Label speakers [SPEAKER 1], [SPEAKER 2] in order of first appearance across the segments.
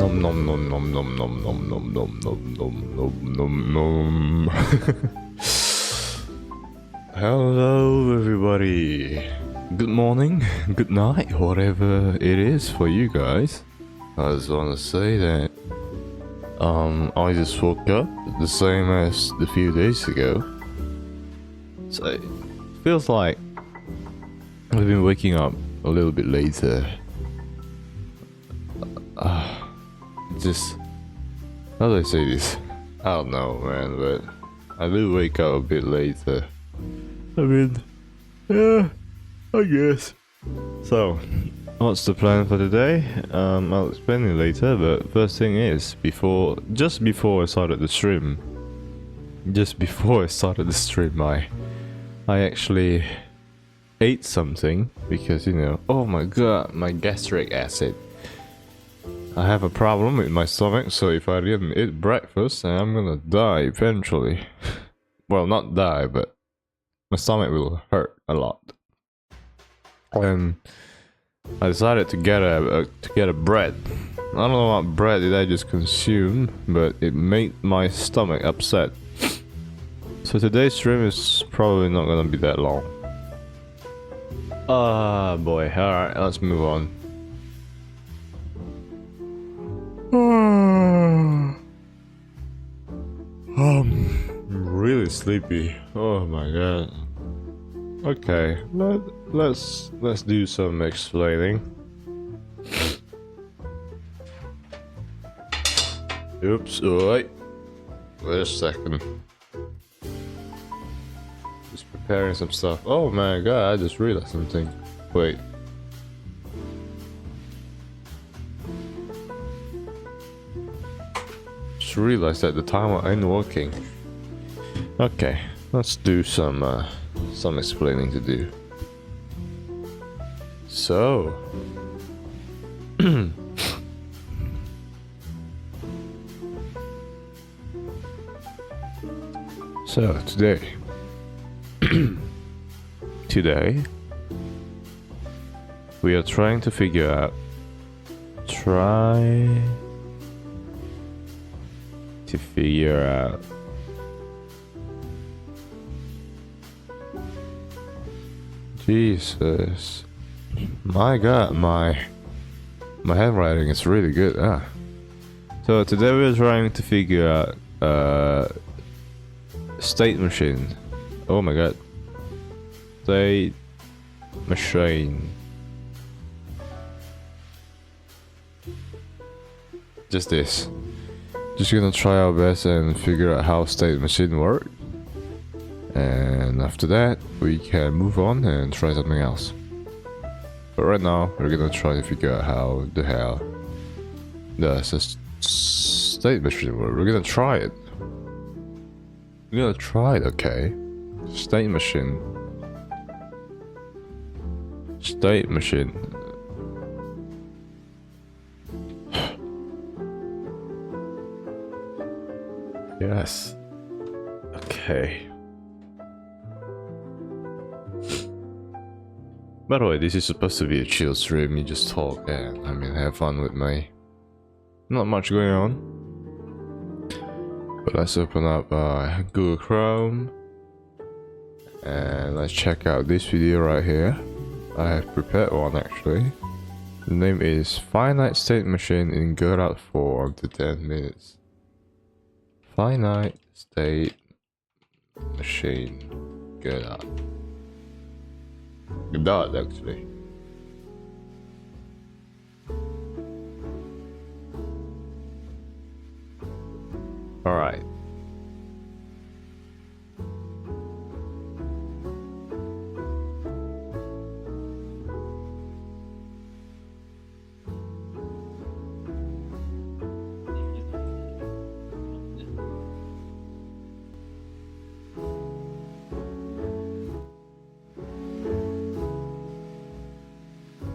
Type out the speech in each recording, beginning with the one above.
[SPEAKER 1] Nom nom nom nom nom nom nom nom nom nom nom nom nom nom. Hello everybody. Good morning, good night, whatever it is for you guys. I just want to say that I just woke up the same as the few days ago. So it feels like I've been waking up a little bit later. Just how do I say this? I don't know, man, but I do wake up a bit later. I mean, yeah, I guess. So, what's the plan for today? I'll explain it later, but first thing is, just before I started the stream, I actually ate something because, you know, oh my god, my gastric acid. I have a problem with my stomach, so if I didn't eat breakfast, I'm gonna die eventually. Well, not die, but my stomach will hurt a lot. And I decided to get a bread. I don't know what bread did I just consume, but it made my stomach upset. So today's stream is probably not gonna be that long. Ah, boy. Alright, let's move on. I'm really sleepy. Oh my god. Okay, let's do some explaining. Oops, wait a second. Just preparing some stuff. Oh my god, I just realized something. Wait. Just realized that the timer ain't working. Okay, let's do some explaining to do. So, today we are trying to figure out Jesus, my god, my handwriting is really good. So today we're trying to figure out state machine. Oh my god, state machine. Just gonna try our best and figure out how state machine work. And after that, we can move on and try something else. But right now, we're gonna try to figure out how the hell the state machine works. We're gonna try it. Okay. State machine. Yes. Okay. By the way, this is supposed to be a chill stream. You just talk and have fun with me. Not much going on. But let's open up Google Chrome and let's check out this video right here. I have prepared one actually. The name is Finite State Machine in Godot 4 up to 10 minutes. Finite State Machine Godot. Godot actually. Alright.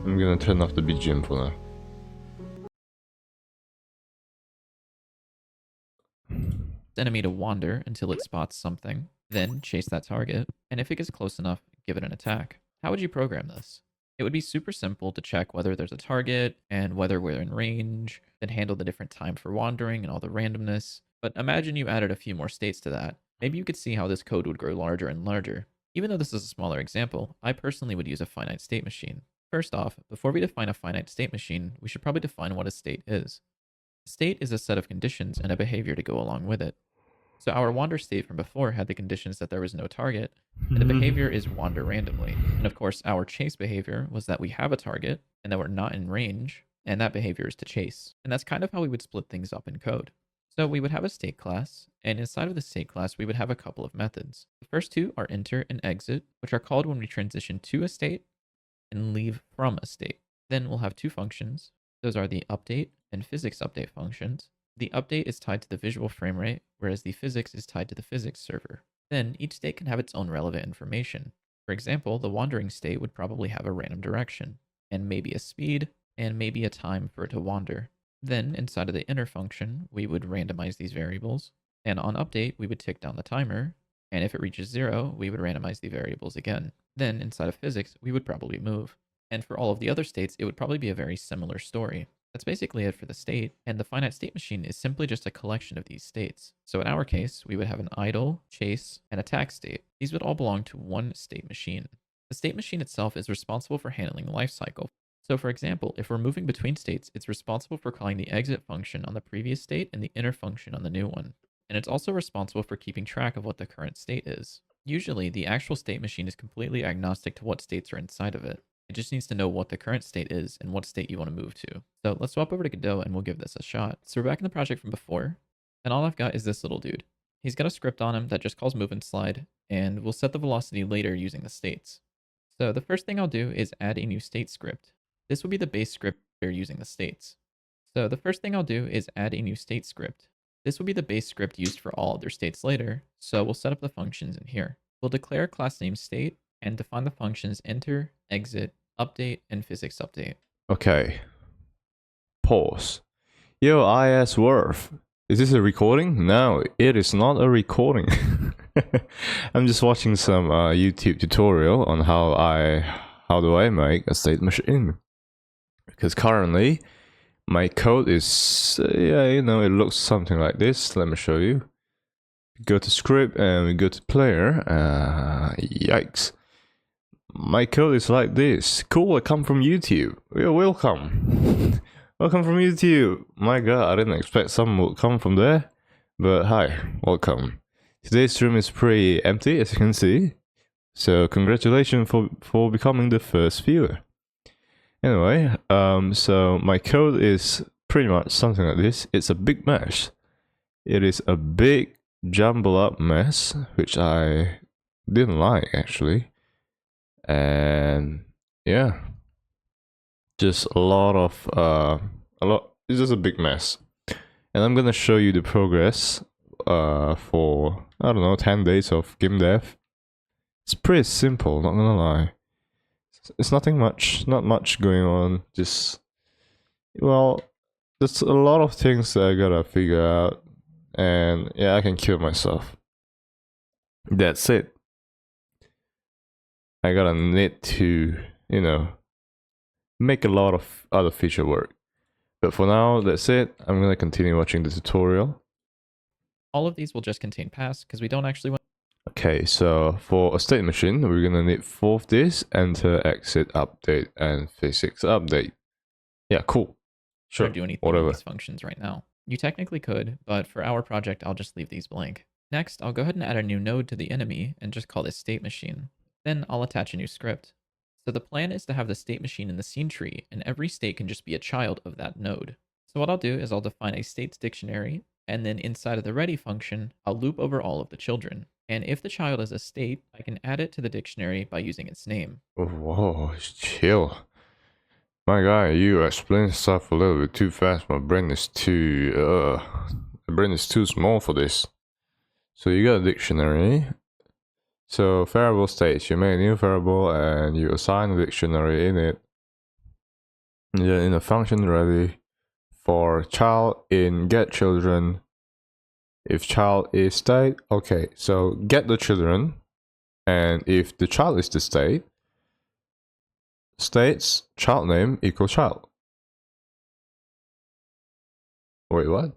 [SPEAKER 1] I'm gonna turn off the BGM for now.
[SPEAKER 2] Enemy to wander until it spots something, then chase that target, and if it gets close enough, give it an attack. How would you program this? It would be super simple to check whether there's a target and whether we're in range, then handle the different time for wandering and all the randomness. But imagine you added a few more states to that. Maybe you could see how this code would grow larger and larger. Even though this is a smaller example, I personally would use a finite state machine. First off, before we define a finite state machine, we should probably define what a state is. A state is a set of conditions and a behavior to go along with it. So our wander state from before had the conditions that there was no target, and the behavior is wander randomly. And of course, our chase behavior was that we have a target and that we're not in range, and that behavior is to chase. And that's kind of how we would split things up in code. So we would have a state class, and inside of the state class, we would have a couple of methods. The first two are enter and exit, which are called when we transition to a state and leave from a state. Then we'll have two functions. Those are the update and physics update functions. The update is tied to the visual frame rate, whereas the physics is tied to the physics server. Then each state can have its own relevant information. For example, the wandering state would probably have a random direction, and maybe a speed, and maybe a time for it to wander. Then inside of the inner function, we would randomize these variables, and on update, we would tick down the timer, and if it reaches 0, we would randomize the variables again. Then inside of physics, we would probably move. And for all of the other states, it would probably be a very similar story. That's basically it for the state, and the finite state machine is simply just a collection of these states. So in our case, we would have an idle, chase, and attack state. These would all belong to one state machine. The state machine itself is responsible for handling the life cycle. So for example, if we're moving between states, it's responsible for calling the exit function on the previous state and the inner function on the new one. And it's also responsible for keeping track of what the current state is. Usually, the actual state machine is completely agnostic to what states are inside of it. It just needs to know what the current state is and what state you want to move to. So let's swap over to Godot and we'll give this a shot. So we're back in the project from before, and all I've got is this little dude. He's got a script on him that just calls move and slide, and we'll set the velocity later using the states. So the first thing I'll do is add a new state script. This will be the base script we're using the states. So the first thing I'll do is add a new state script. This will be the base script used for all other states later, so we'll set up the functions in here. We'll declare class name state and define the functions enter, exit, update, and physics update.
[SPEAKER 1] Okay. Pause. Yo, IS Worth. Is this a recording? No, it is not a recording. I'm just watching some YouTube tutorial on how do I make a state machine. Because currently, my code is, it looks something like this. Let me show you. Go to script and we go to player. Yikes. My code is like this. Cool, I come from YouTube. You're welcome. Welcome from YouTube. My god, I didn't expect someone would come from there. But hi, welcome. Today's stream is pretty empty, as you can see. So congratulations for becoming the first viewer. Anyway, so my code is pretty much something like this. It's a big mess. It is a big jumble up mess, which I didn't like actually. And yeah, just it's just a big mess. And I'm gonna show you the progress for, I don't know, 10 days of game dev. It's pretty simple, not gonna lie. It's nothing much, not much going on, just, well, there's a lot of things that I gotta figure out, and yeah, I can kill myself. That's it. I gotta need to, make a lot of other feature work. But for now, that's it. I'm gonna continue watching the tutorial.
[SPEAKER 2] All of these will just contain pass because we don't actually want.
[SPEAKER 1] Okay, so for a state machine, we're gonna need 4 of this: enter, exit, update, and physics update. Yeah, cool. Sure,
[SPEAKER 2] do anything
[SPEAKER 1] whatever.
[SPEAKER 2] with these functions right now. You technically could, but for our project, I'll just leave these blank. Next, I'll go ahead and add a new node to the enemy and just call this state machine. Then I'll attach a new script. So the plan is to have the state machine in the scene tree, and every state can just be a child of that node. So what I'll do is I'll define a states dictionary, and then inside of the ready function, I'll loop over all of the children. And if the child is a state, I can add it to the dictionary by using its name.
[SPEAKER 1] Whoa, chill. My guy, you explain stuff a little bit too fast. My brain is too small for this. So you got a dictionary. So variable states, you make a new variable and you assign a dictionary in it. And then in a function ready for child in get children. If child is state, okay, so get the children, and if the child is the state, states child name equal child. Wait, what?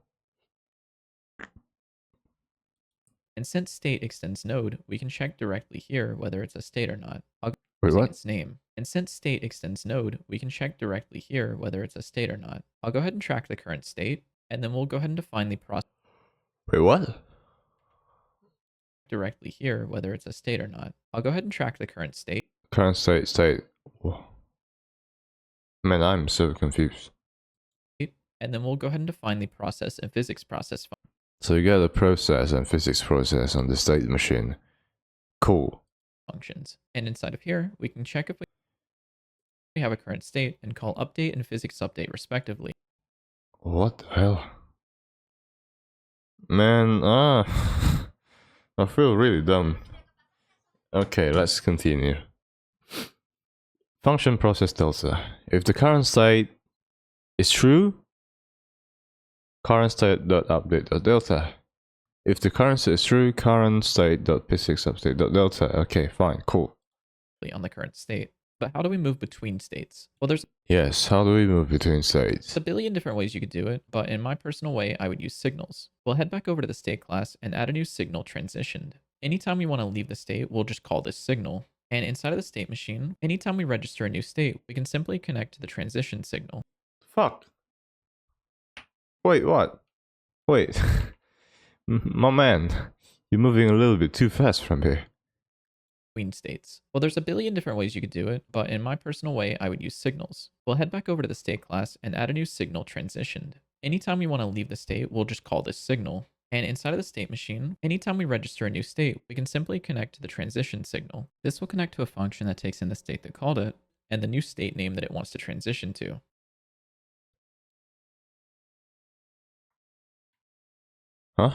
[SPEAKER 2] And since state extends node, we can check directly here whether it's a state or not. I'll go
[SPEAKER 1] Wait,
[SPEAKER 2] using
[SPEAKER 1] what?
[SPEAKER 2] its name. And since state extends node, we can check directly here whether it's a state or not. I'll go ahead and track the current state, and then we'll go ahead and define the process
[SPEAKER 1] Wait, what?
[SPEAKER 2] directly here whether it's a state or not. I'll go ahead and track the current state.
[SPEAKER 1] Current state. Whoa. Man, I'm so confused.
[SPEAKER 2] And then we'll go ahead and define the process and physics process
[SPEAKER 1] So you get a process and physics process on the state machine. Cool.
[SPEAKER 2] functions. And inside of here, we can check if we have a current state and call update and physics update respectively.
[SPEAKER 1] What the hell? Man, I feel really dumb. Okay, let's continue. Function process delta. If the current state is true, current state.update.delta. If the current state is true, current state.physics update.delta. Okay, fine, cool.
[SPEAKER 2] On the current state. But how do we move between states? Well, there's
[SPEAKER 1] Yes, how do we move between states?
[SPEAKER 2] a billion different ways you could do it, but in my personal way, I would use signals. We'll head back over to the state class and add a new signal transitioned. Anytime we want to leave the state, we'll just call this signal. And inside of the state machine, anytime we register a new state, we can simply connect to the transition signal.
[SPEAKER 1] Fuck. Wait, what? Wait. My man, you're moving a little bit too fast from here.
[SPEAKER 2] Between states. Well, there's a billion different ways you could do it, but in my personal way, I would use signals. We'll head back over to the state class and add a new signal transitioned. Anytime we want to leave the state, we'll just call this signal. And inside of the state machine, anytime we register a new state, we can simply connect to the transition signal. This will connect to a function that takes in the state that called it, and the new state name that it wants to transition to.
[SPEAKER 1] Huh?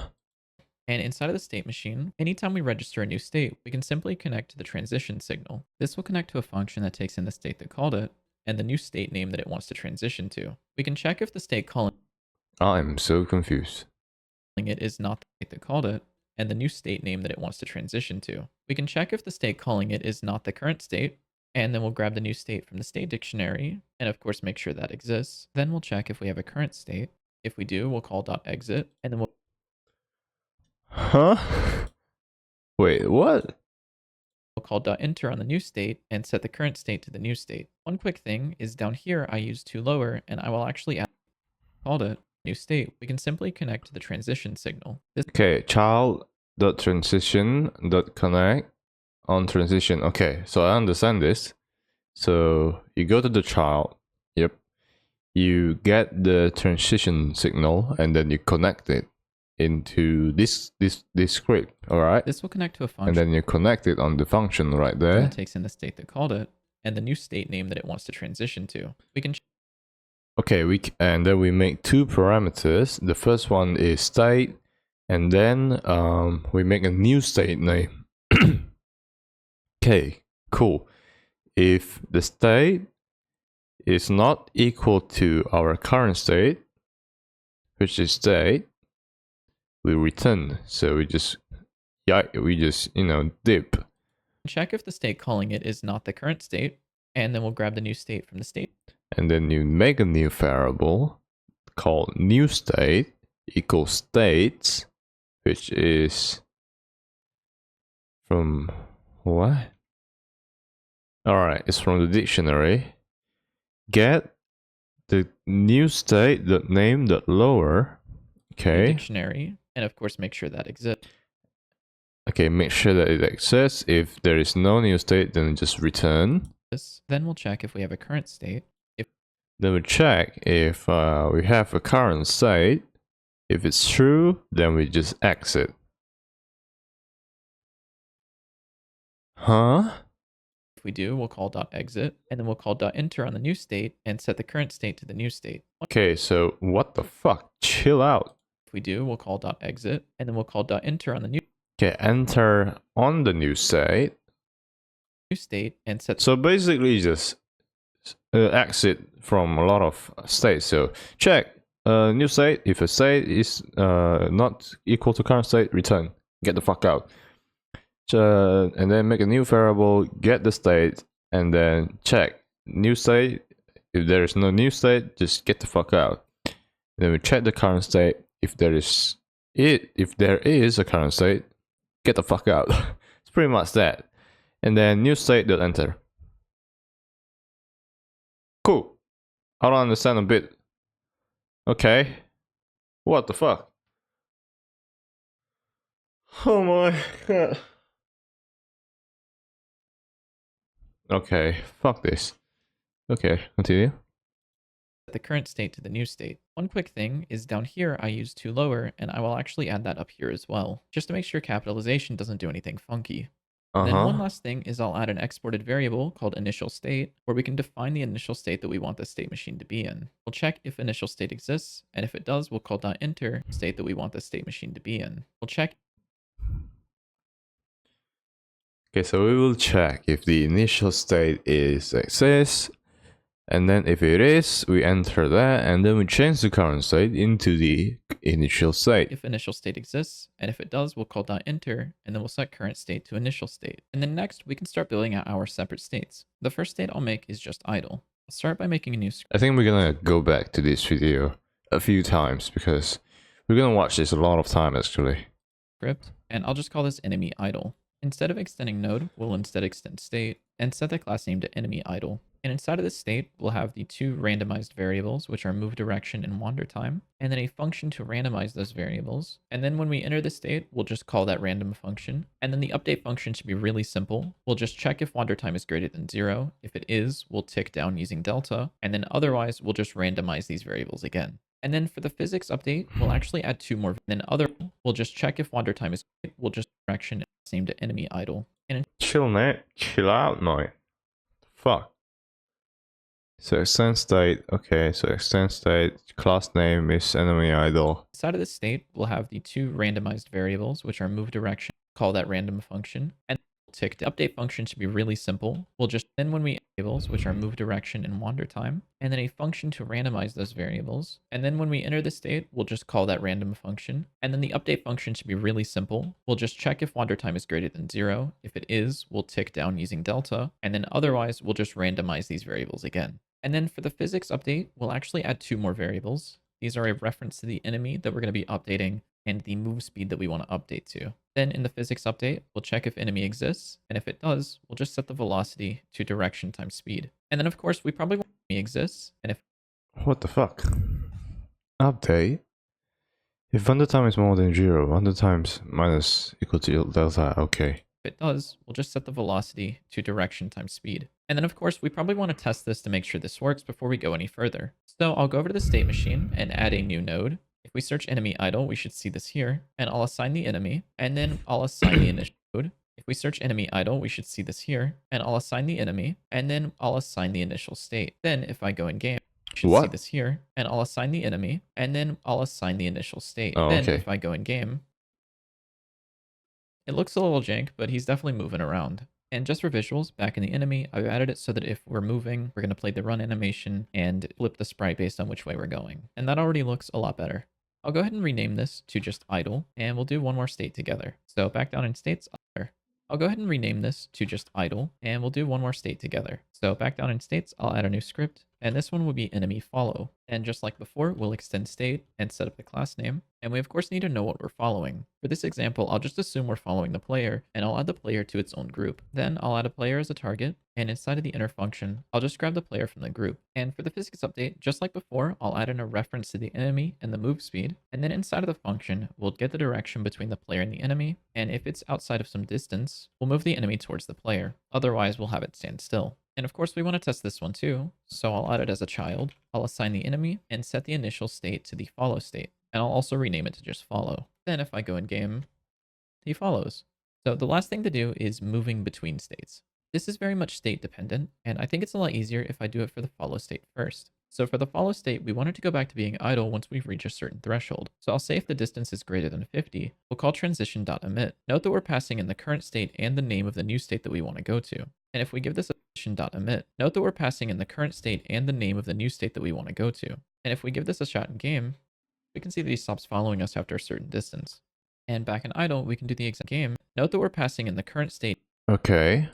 [SPEAKER 2] And inside of the state machine, anytime we register a new state, we can simply connect to the transition signal. This will connect to a function that takes in the state that called it, and the new state name that it wants to transition to. We can check if the state calling
[SPEAKER 1] I'm so confused.
[SPEAKER 2] it is not the state that called it, and the new state name that it wants to transition to. We can check if the state calling it is not the current state, and then we'll grab the new state from the state dictionary, and of course make sure that exists. Then we'll check if we have a current state. If we do, we'll call .exit, and then we'll
[SPEAKER 1] Huh? Wait, what?
[SPEAKER 2] call .enter on the new state and set the current state to the new state. One quick thing is down here I use toLower, and I will actually add called it new state. We can simply connect to the transition signal. This
[SPEAKER 1] Okay, child.transition.connect on transition. Okay, so I understand this. So you go to the child. Yep. You get the transition signal and then you connect it into this script. All right.
[SPEAKER 2] this will connect to a
[SPEAKER 1] And
[SPEAKER 2] function
[SPEAKER 1] then you connect it on the function right there.
[SPEAKER 2] that takes in the state that called it and the new state name that it wants to transition to. We can
[SPEAKER 1] Okay, and then we make two parameters. The first one is state, and then we make a new state name. Okay, cool. If the state is not equal to our current state, which is state, we return. So we just dip.
[SPEAKER 2] check if the state calling it is not the current state, and then we'll grab the new state from the state.
[SPEAKER 1] And then you make a new variable called new state equals states, which is from what? Alright, it's from the dictionary. Get the new state, the name, the lower. Okay.
[SPEAKER 2] Dictionary, and of course make sure that exists.
[SPEAKER 1] Okay, make sure that it exists. If there is no new state, then just return.
[SPEAKER 2] Then we'll check if we have a current state.
[SPEAKER 1] Then we check if we have a current state. If it's true, then we just exit. Huh?
[SPEAKER 2] If we do, we'll call .exit, and then we'll call .enter on the new state and set the current state to the new state.
[SPEAKER 1] Okay, so what the fuck? Chill out.
[SPEAKER 2] If we do, we'll call .exit, and then we'll call .enter on the new
[SPEAKER 1] Okay, enter on the new state.
[SPEAKER 2] And set.
[SPEAKER 1] So basically just exit from a lot of states. So check new state. If a state is not equal to current state, return. Get the fuck out. And then make a new variable, get the state, and then check new state. If there is no new state, just get the fuck out. Then we check the current state. If there is a current state, get the fuck out. It's pretty much that. And then new state, dot enter. Cool. I don't understand a bit. Okay. What the fuck? Oh my god. Okay, fuck this. Okay, continue.
[SPEAKER 2] The current state to the new state. One quick thing is down here I use to lower, and I will actually add that up here as well, just to make sure capitalization doesn't do anything funky. And then one last thing is I'll add an exported variable called initial state, where we can define the initial state that we want the state machine to be in. We'll check if initial state exists, and if it does, we'll call .enter state that we want the state machine to be in. We'll check.
[SPEAKER 1] Okay, so we will check if the initial state is exists, and then if it is, we enter that, and then we change the current state into the initial state.
[SPEAKER 2] If initial state exists, and if it does, we'll call .enter, and then we'll set current state to initial state. And then next, we can start building out our separate states. The first state I'll make is just idle. I'll start by making a new script.
[SPEAKER 1] I think we're gonna go back to this video a few times because we're gonna watch this a lot of time actually.
[SPEAKER 2] And I'll just call this enemy idle. Instead of extending node, we'll instead extend state and set the class name to enemy idle. And inside of this state, we'll have the two randomized variables, which are move direction and wander time, and then a function to randomize those variables. And then when we enter the state, we'll just call that random function. And then the update function should be really simple. We'll just check if wander time is greater than 0. If it is, we'll tick down using delta. And then otherwise, we'll just randomize these variables again. And then for the physics update, we'll actually add two more. Then we'll just check if wander time is great. We'll just direction same to enemy idle. And
[SPEAKER 1] Chill, mate. Chill out, mate. Fuck. So extend state. Okay, so extend state. Class name is enemy idle.
[SPEAKER 2] inside of this state, we'll have the two randomized variables, which are move direction. Call that random function. And tick. The update function should be really simple. We'll just then when we variables, which are move direction and wander time, and then a function to randomize those variables. And then when we enter the state, we'll just call that random function. And then the update function should be really simple. We'll just check if wander time is greater than 0. If it is, we'll tick down using delta. And then otherwise, we'll just randomize these variables again. And then for the physics update, we'll actually add two more variables. These are a reference to the enemy that we're going to be updating and the move speed that we want to update to. Then in the physics update, we'll check if enemy exists, and if it does, we'll just set the velocity to direction times speed. And then of course, we probably want enemy exists, and if
[SPEAKER 1] What the fuck? Update. If wander time is more than 0, wander times minus equal to delta. Okay.
[SPEAKER 2] it does, we'll just set the velocity to direction times speed. And then of course, we probably want to test this to make sure this works before we go any further. So I'll go over to the state machine and add a new node. If we search enemy idle, we should see this here, and I'll assign the enemy, and then I'll assign the initial node. If we search enemy idle, we should see this here, and I'll assign the enemy, and then I'll assign the initial state. Then if I go in game, you should see this here, and I'll assign the enemy, and then I'll assign the initial state.
[SPEAKER 1] Oh,
[SPEAKER 2] then
[SPEAKER 1] okay.
[SPEAKER 2] if I go in game, it looks a little jank, but he's definitely moving around. And just for visuals, back in the enemy, I've added it so that if we're moving, we're going to play the run animation and flip the sprite based on which way we're going. And that already looks a lot better. I'll go ahead and rename this to just idle, and we'll do one more state together. So back down in states, I'll go ahead and rename this to just idle, and we'll do one more state together. So back down in states, I'll add a new script, and this one will be enemy follow. And just like before, we'll extend state and set up the class name. And we of course need to know what we're following. For this example, I'll just assume we're following the player, and I'll add the player to its own group. Then I'll add a player as a target, and inside of the inner function, I'll just grab the player from the group. And for the physics update, just like before, I'll add in a reference to the enemy and the move speed. And then inside of the function, we'll get the direction between the player and the enemy. And if it's outside of some distance, we'll move the enemy towards the player. Otherwise, we'll have it stand still. And of course, we want to test this one too. So I'll add it as a child. I'll assign the enemy and set the initial state to the follow state. And I'll also rename it to just follow. Then if I go in game, he follows. So the last thing to do is moving between states. This is very much state dependent, and I think it's a lot easier if I do it for the follow state first. So for the follow state, we want it to go back to being idle once we've reached a certain threshold. So I'll say if the distance is greater than 50, we'll call transition.emit. Note that we're passing in the current state and the name of the new state that we want to go to. And if we give this a transition.emit, note that we're passing in the current state and the name of the new state that we want to go to. And if we give this a shot in game, we can see that he stops following us after a certain distance. And back in idle, we can do the exact game. Note that we're passing in the current state
[SPEAKER 1] Okay.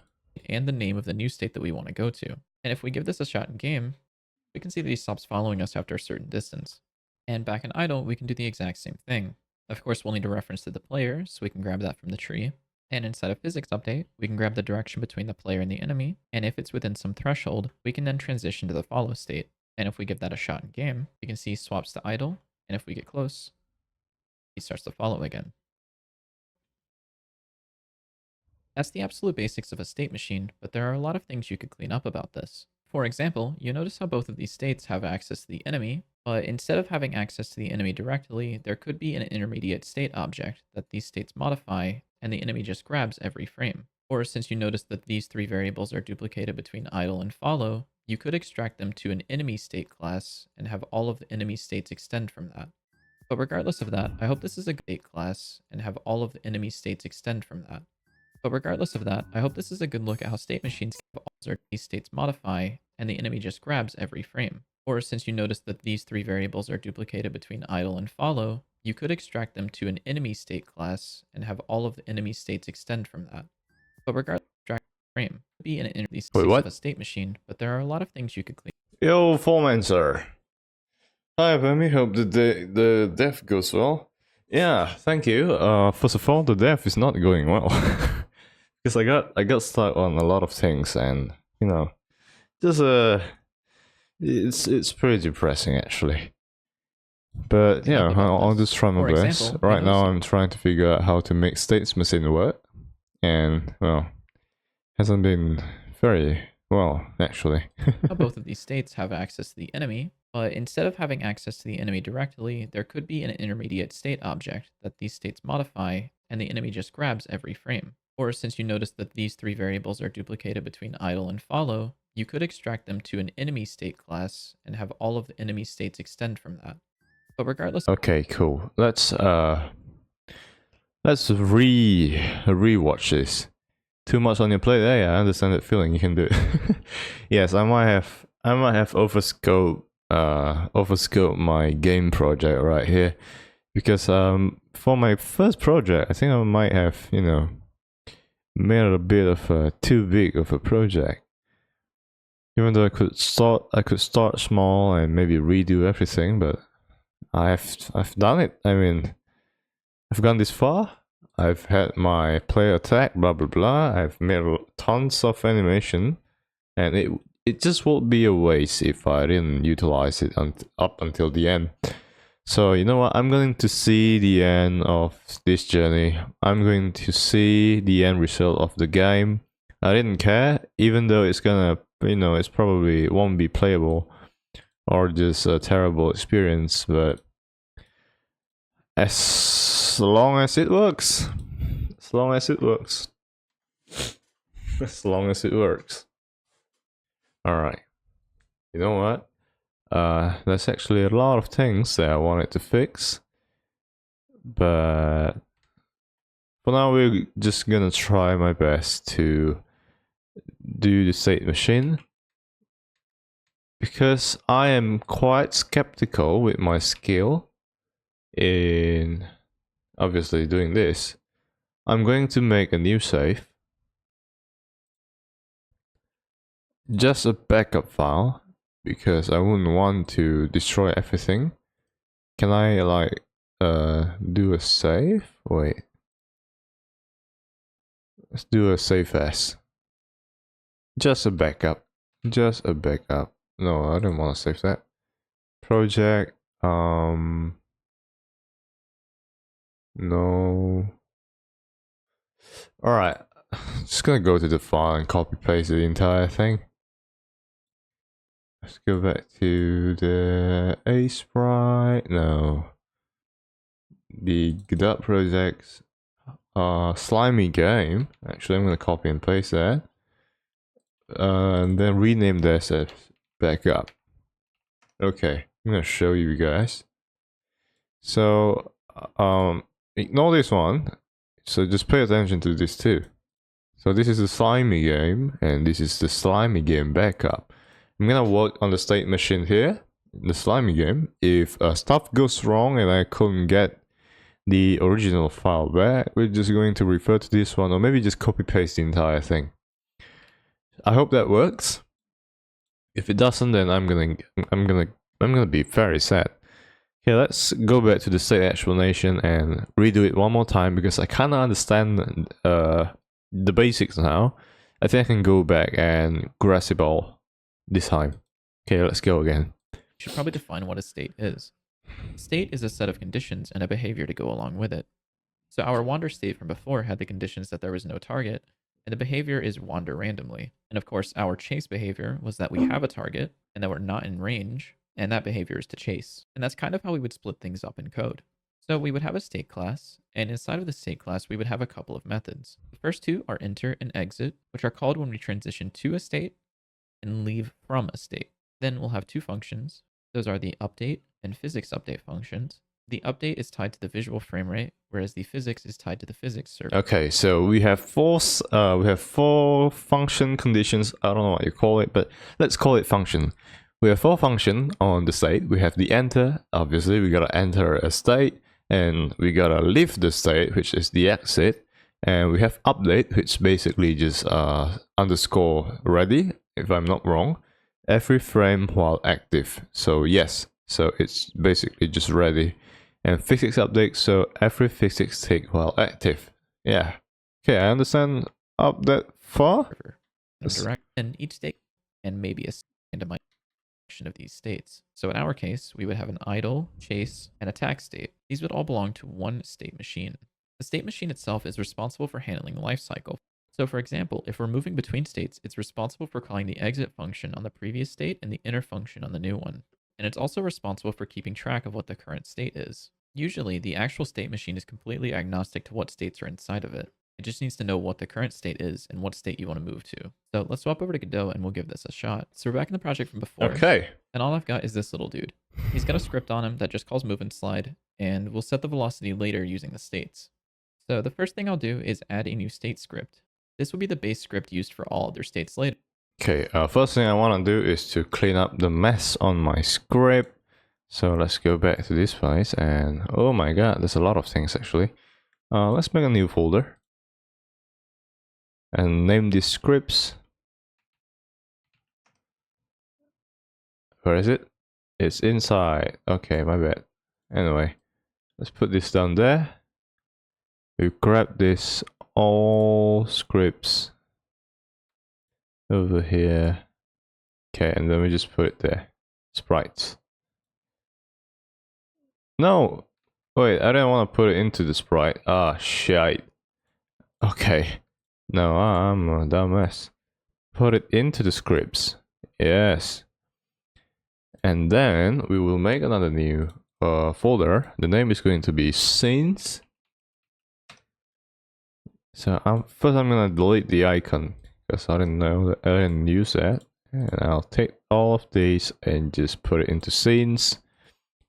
[SPEAKER 2] and the name of the new state that we want to go to. And if we give this a shot in game, we can see that he stops following us after a certain distance. And back in idle, we can do the exact same thing. Of course, we'll need a reference to the player, so we can grab that from the tree. And inside of physics update, we can grab the direction between the player and the enemy, and if it's within some threshold, we can then transition to the follow state. And if we give that a shot in game, we can see he swaps to idle, and if we get close, he starts to follow again. That's the absolute basics of a state machine, but there are a lot of things you could clean up about this. For example, you notice how both of these states have access to the enemy, but instead of having access to the enemy directly, there could be an intermediate state object that these states modify, and the enemy just grabs every frame. Or since you notice that these three variables are duplicated between idle and follow, you could extract them to an enemy state class and have all of the enemy states extend from that. But regardless of that, I hope this is a good state class and have all of the enemy states extend from that. But regardless of that, I hope this is a good look at how state machines can alter these states modify, and the enemy just grabs every frame. Or since you notice that these three variables are duplicated between idle and follow, you could extract them to an enemy state class and have all of the enemy states extend from that. But regardless of frame, could be an these states of a state machine, but there are a lot of things you could clean.
[SPEAKER 1] Yo, Foreman, sir. Hi, Bammy. Hope the dev goes well. Yeah, thank you. First of all, the dev is not going well. Because I got stuck on a lot of things, and you know, just it's pretty depressing actually. But yeah, I'll just try my best. Right now, I'm trying to figure out how to make states machine work, and well, hasn't been very well actually.
[SPEAKER 2] Both of these states have access to the enemy, but instead of having access to the enemy directly, there could be an intermediate state object that these states modify, and the enemy just grabs every frame. Or since you notice that these three variables are duplicated between idle and follow, you could extract them to an enemy state class and have all of the enemy states extend from that. But regardless.
[SPEAKER 1] Okay, cool. Let's rewatch this. Too much on your plate? Hey, I understand that feeling. You can do it. Yes, I might have overscope my game project right here, because for my first project, I think I might have, you know, made a bit of too big of a project. Even though I could start small and maybe redo everything, but I've done it. I mean, I've gone this far. I've had my player attack, blah blah blah. I've made tons of animation, and it just would be a waste if I didn't utilize it up until the end. So you know what? I'm going to see the end of this journey. I'm going to see the end result of the game. I didn't care, even though it's gonna, you know, it's probably won't be playable or just a terrible experience, but as long as it works, as long as it works, as long as it works. All right. You know what? There's actually a lot of things that I wanted to fix, but for now we're just gonna try my best to do the state machine, because I am quite skeptical with my skill in obviously doing this. I'm going to make a new save, just a backup file, because I wouldn't want to destroy everything. Can I like do a save? Wait, let's do a save as. Just a backup. Just a backup. No, I don't want to save that. Project. No. Alright. Just gonna go to the file and copy paste the entire thing. Let's go back to the A sprite. No. The Godot projects. Slimy game. Actually, I'm gonna copy and paste that. And then rename this as backup. Okay, I'm gonna show you guys. So, ignore this one. So just pay attention to this too. So this is the slimy game, and this is the slimy game backup. I'm gonna work on the state machine here, the slimy game. If stuff goes wrong and I couldn't get the original file back, we're just going to refer to this one, or maybe just copy paste the entire thing. I hope that works. If it doesn't, then I'm gonna be very sad. Okay, let's go back to the state explanation and redo it one more time because I kind of understand the basics now. I think I can go back and grasp it all this time. Okay, let's go again.
[SPEAKER 2] You should probably define what a state is. State is a set of conditions and a behavior to go along with it. So our wander state from before had the conditions that there was no target, and the behavior is wander randomly. And of course, our chase behavior was that we have a target and that we're not in range, and that behavior is to chase. And that's kind of how we would split things up in code. So we would have a state class, and inside of the state class, we would have a couple of methods. The first two are enter and exit, which are called when we transition to a state and leave from a state. Then we'll have two functions. Those are the update and physics update functions. The update is tied to the visual frame rate, whereas the physics is tied to the physics server.
[SPEAKER 1] Okay, so we have four function conditions. I don't know what you call it, but let's call it function. We have four function on the state. We have the enter. Obviously, we gotta enter a state, and we gotta leave the state, which is the exit. And we have update, which basically just underscore ready, if I'm not wrong, every frame while active. So yes, so it's basically just ready. And physics update, so every physics tick while active. Yeah. Okay, I understand up that far.
[SPEAKER 2] Server. And direct and each state and maybe a randomization of these states. So in our case, we would have an idle, chase, and attack state. These would all belong to one state machine. The state machine itself is responsible for handling the life cycle. So for example, if we're moving between states, it's responsible for calling the exit function on the previous state and the enter function on the new one. And it's also responsible for keeping track of what the current state is. Usually, the actual state machine is completely agnostic to what states are inside of it. It just needs to know what the current state is and what state you want to move to. So let's swap over to Godot and we'll give this a shot. So we're back in the project from before.
[SPEAKER 1] Okay.
[SPEAKER 2] And all I've got is this little dude. He's got a script on him that just calls move and slide, and we'll set the velocity later using the states. So the first thing I'll do is add a new state script. This will be the base script used for all other states later.
[SPEAKER 1] Okay, first thing I want to do is to clean up the mess on my script. So let's go back to this place and oh my god, there's a lot of things actually. Let's make a new folder and name these scripts. Where is it? It's inside. Okay, my bad. Anyway, let's put this down there. We grab this all scripts over here. Okay, and then we just put it there. Sprites. No! Wait, I didn't want to put it into the sprite. Ah, shit. Okay. No, I'm a dumbass. Put it into the scripts. Yes. And then we will make another new folder. The name is going to be scenes. So first I'm gonna delete the icon because I didn't know that I didn't use that. And I'll take all of these and just put it into scenes.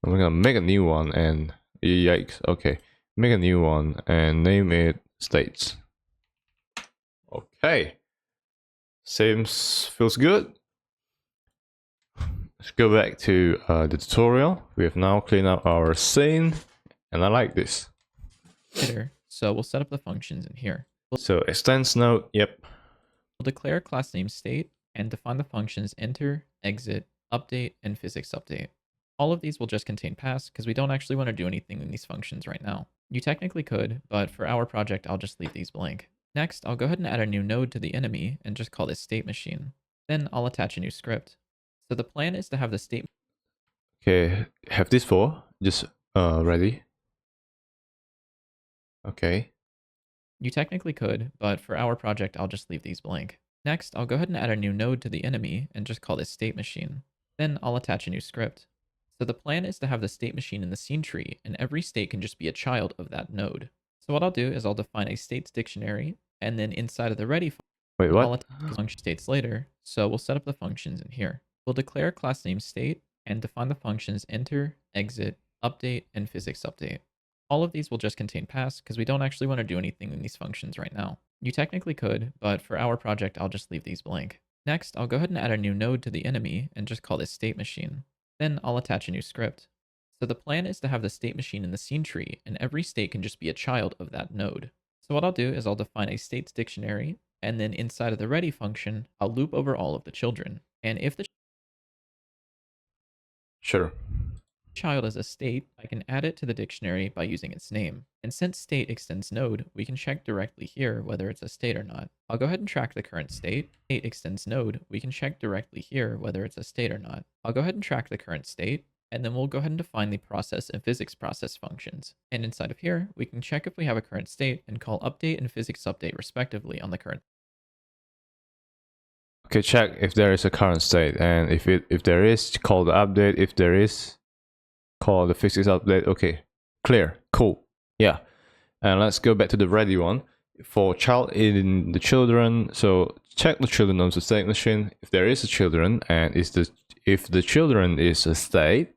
[SPEAKER 1] I'm gonna make a new one and yikes. Okay, make a new one and name it states. Okay, feels good. Let's go back to the tutorial. We have now cleaned up our scene, and I like this.
[SPEAKER 2] So we'll set up the functions in here.
[SPEAKER 1] So extends node, yep.
[SPEAKER 2] We'll declare a class name state and define the functions enter, exit, update, and physics update. All of these will just contain pass because we don't actually want to do anything in these functions right now. You technically could, but for our project, I'll just leave these blank. Next, I'll go ahead and add a new node to the enemy and just call this state machine. Then I'll attach a new script. So the plan is to have the state.
[SPEAKER 1] Okay, have this for just ready. Okay.
[SPEAKER 2] You technically could, but for our project, I'll just leave these blank. Next, I'll go ahead and add a new node to the enemy and just call this state machine. Then I'll attach a new script. So the plan is to have the state machine in the scene tree, and every state can just be a child of that node. So what I'll do is I'll define a states dictionary, and then inside of the ready function,
[SPEAKER 1] wait, what?
[SPEAKER 2] I'll attach function states later. So we'll set up the functions in here. We'll declare a class name state and define the functions enter, exit, update, and physics update. All of these will just contain pass because we don't actually want to do anything in these functions right now. You technically could, but for our project, I'll just leave these blank. Next, I'll go ahead and add a new node to the enemy and just call this state machine. Then I'll attach a new script. So the plan is to have the state machine in the scene tree, and every state can just be a child of that node. So what I'll do is I'll define a states dictionary, and then inside of the ready function, I'll loop over all of the children. And if the
[SPEAKER 1] Sure.
[SPEAKER 2] Child as a state, I can add it to the dictionary by using its name. And since state extends node, we can check directly here whether it's a state or not. I'll go ahead and track the current state. State extends node, we can check directly here whether it's a state or not. I'll go ahead and track the current state, and then we'll go ahead and define the process and physics process functions. And inside of here, we can check if we have a current state and call update and physics update respectively on the current.
[SPEAKER 1] Okay, check if there is a current state, and if there is, call the update. If there is, call the physics update. Okay, clear, cool, yeah. And let's go back to the ready one. For child in the children, so check the children on the state machine. If there is a children, and if the children is a state,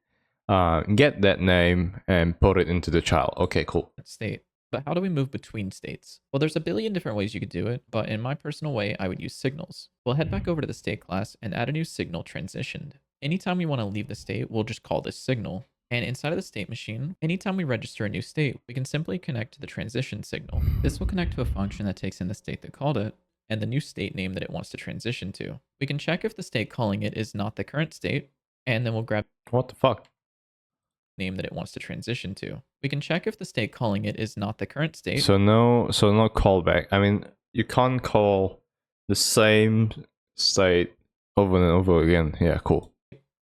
[SPEAKER 1] get that name and put it into the child. Okay, cool.
[SPEAKER 2] State. But how do we move between states? Well, there's a billion different ways you could do it, but in my personal way, I would use signals. We'll head back over to the state class and add a new signal transitioned. Anytime we want to leave the state, we'll just call this signal. And inside of the state machine, anytime we register a new state, we can simply connect to the transition signal. This will connect to a function that takes in the state that called it, and the new state name that it wants to transition to. We can check if the state calling it is not the current state, and then we'll grab
[SPEAKER 1] What the fuck?
[SPEAKER 2] name that it wants to transition to. We can check if the state calling it is not the current state.
[SPEAKER 1] So no callback. I mean, you can't call the same state over and over again. Yeah, cool.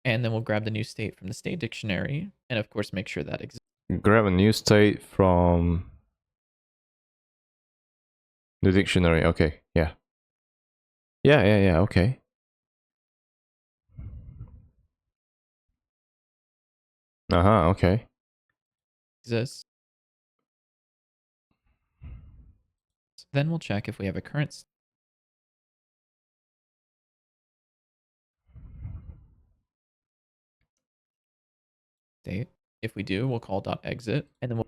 [SPEAKER 2] And then we'll grab the new state from the state dictionary, and of course make sure that exists.
[SPEAKER 1] Grab a new state from the dictionary. Okay, yeah. Yeah, okay. Okay.
[SPEAKER 2] Then we'll check if we have a current state. If we do, we'll call .exit, and then we'll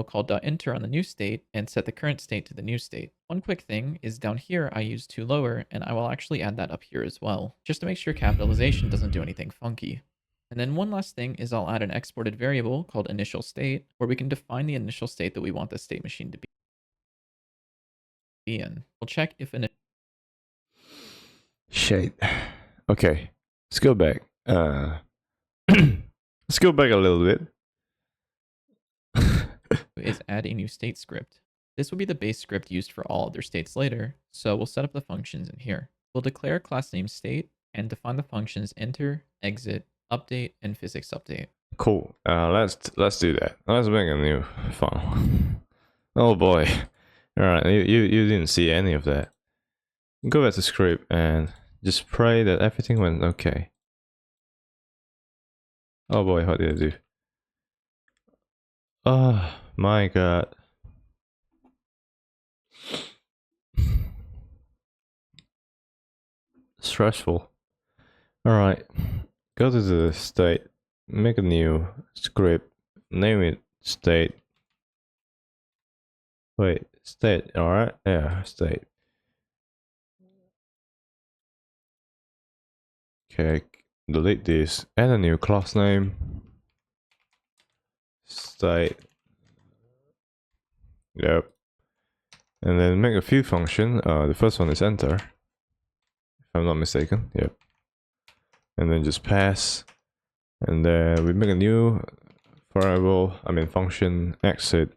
[SPEAKER 2] call .enter on the new state and set the current state to the new state. One quick thing is down here I use toLower, and I will actually add that up here as well, just to make sure capitalization doesn't do anything funky. And then one last thing is I'll add an exported variable called initial state, where we can define the initial state that we want the state machine to be in. We'll check if an
[SPEAKER 1] Shit. Okay, let's go back. Let's go back a little bit.
[SPEAKER 2] is add a new state script. This will be the base script used for all other states later, so we'll set up the functions in here. We'll declare class name state and define the functions enter, exit, update, and physics update.
[SPEAKER 1] Cool. Let's do that. Let's make a new file. Oh boy. Alright, you didn't see any of that. Go back to script and just pray that everything went okay. Oh boy, what did I do? Oh my god. Stressful. Alright, go to the state, make a new script, name it state. Wait, state, alright? Yeah, state. Okay, delete this, add a new class name. State. Yep. And then make a few functions. The first one is enter, if I'm not mistaken. Yep. And then just pass. And then we make a new variable, function exit.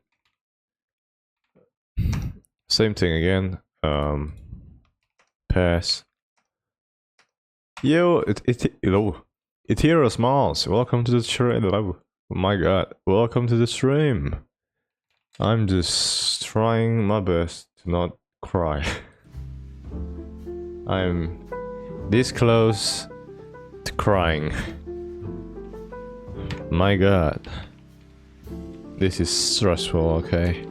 [SPEAKER 1] Same thing again. Pass. Yo, Itero Smalls, welcome to the stream. Oh my god, welcome to the stream. I'm just trying my best to not cry. I'm this close to crying. My god. This is stressful, okay?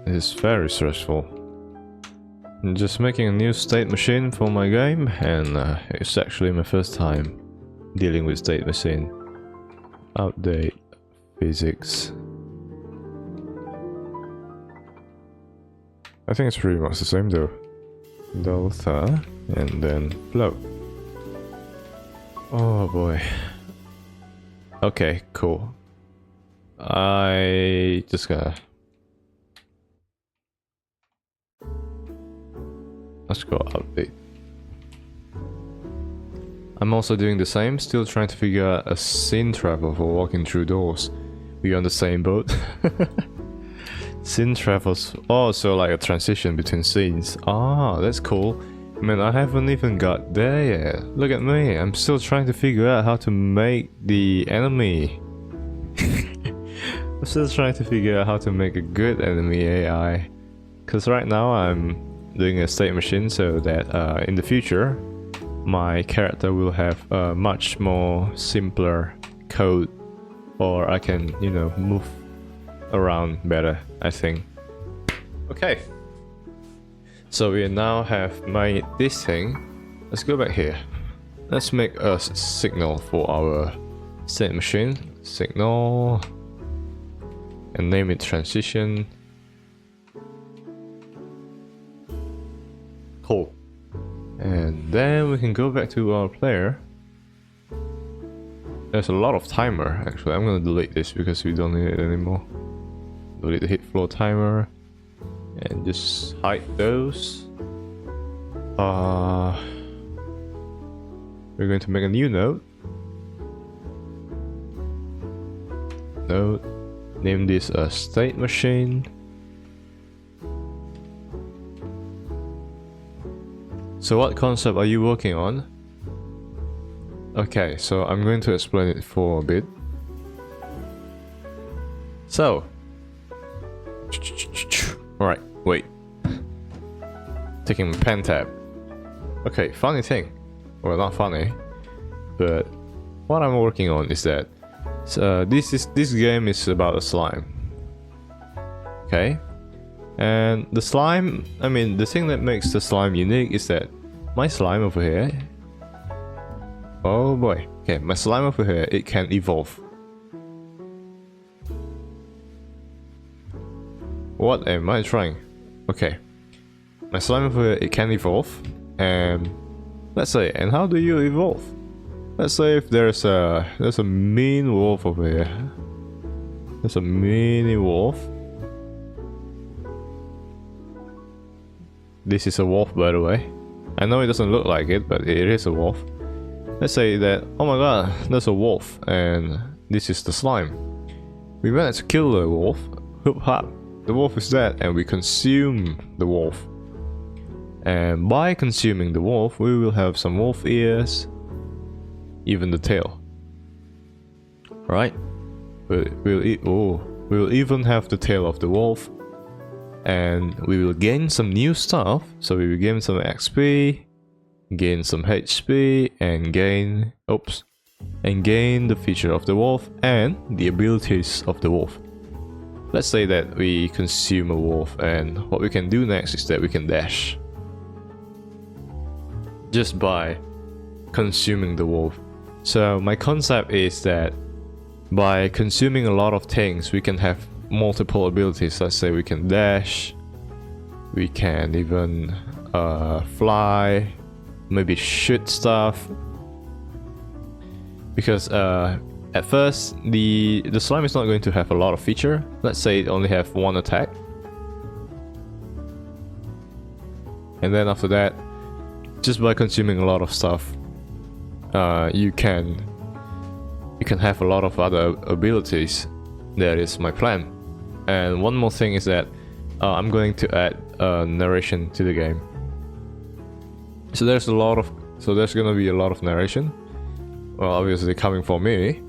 [SPEAKER 1] This is very stressful. I'm just making a new state machine for my game, and it's actually my first time dealing with state machine. Update physics. I think it's pretty much the same though. Delta and then float. Oh boy. Okay, cool. I just gotta... Let's go update. I'm also doing the same, still trying to figure out a scene travel for walking through doors. We on the same boat. Scene travels, oh, so like a transition between scenes. Ah, that's cool. Man, I haven't even got there yet. Look at me, I'm still trying to figure out how to make the enemy. I'm still trying to figure out how to make a good enemy AI. Because right now I'm doing a state machine so that in the future my character will have a much more simpler code, or I can, you know, move around better, I think. Okay. So we now have made this thing. Let's go back here. Let's make a signal for our state machine. Signal. And name it transition. Cool. And then we can go back to our player. There's a lot of timer actually. I'm gonna delete this because we don't need it anymore. Delete the hit flow timer and just hide those. We're going to make a new node. Node. Name this a state machine. So what concept are you working on? Okay, so I'm going to explain it for a bit. So, alright, wait. Taking my pen tab. Okay, funny thing. Well, not funny, but what I'm working on is that this game is about a slime. Okay, and the slime. I mean, the thing that makes the slime unique is that my slime over here. Oh boy. Okay, my slime over here, it can evolve. What am I trying? Okay. My slime over here, it can evolve. And let's say, and how do you evolve? Let's say if there's a mean wolf over here. There's a mini wolf. This is a wolf, by the way. I know it doesn't look like it, but it is a wolf. Let's say that, oh my god, there's a wolf, and this is the slime. We managed to kill the wolf, hoop hop, the wolf is dead, and we consume the wolf. And by consuming the wolf, we will have some wolf ears, even the tail. Right? We'll even have the tail of the wolf, and we will gain some new stuff. So we will gain some XP, gain some HP, and gain the feature of the wolf and the abilities of the wolf. Let's say that we consume a wolf, and what we can do next is that we can dash. Just by consuming the wolf. So my concept is that by consuming a lot of things, we can have multiple abilities. Let's say we can dash, we can even fly, maybe shoot stuff. Because at first the slime is not going to have a lot of feature. Let's say it only have one attack, and then after that, just by consuming a lot of stuff, you can have a lot of other abilities. That is my plan. And one more thing is that I'm going to add narration to the game. So there's gonna be a lot of narration. Well, obviously coming from me.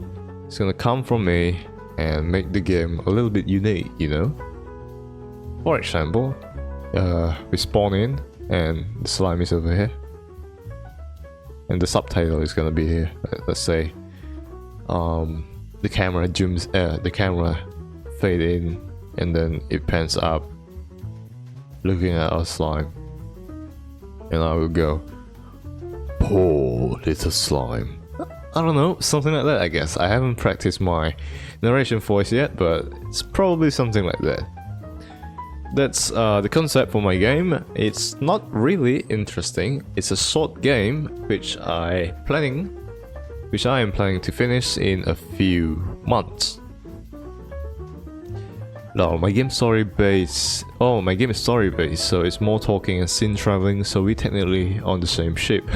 [SPEAKER 1] It's gonna come from me and make the game a little bit unique, you know. For example, we spawn in and the slime is over here, and the subtitle is gonna be here. Let's say the camera fade in, and then it pans up looking at our slime, and I will go, poor little slime. I don't know, something like that, I guess. I haven't practiced my narration voice yet, but it's probably something like that. That's the concept for my game. It's not really interesting. It's a short game which I am planning to finish in a few months. No, my game is story based, so it's more talking and scene traveling, so we technically on the same ship.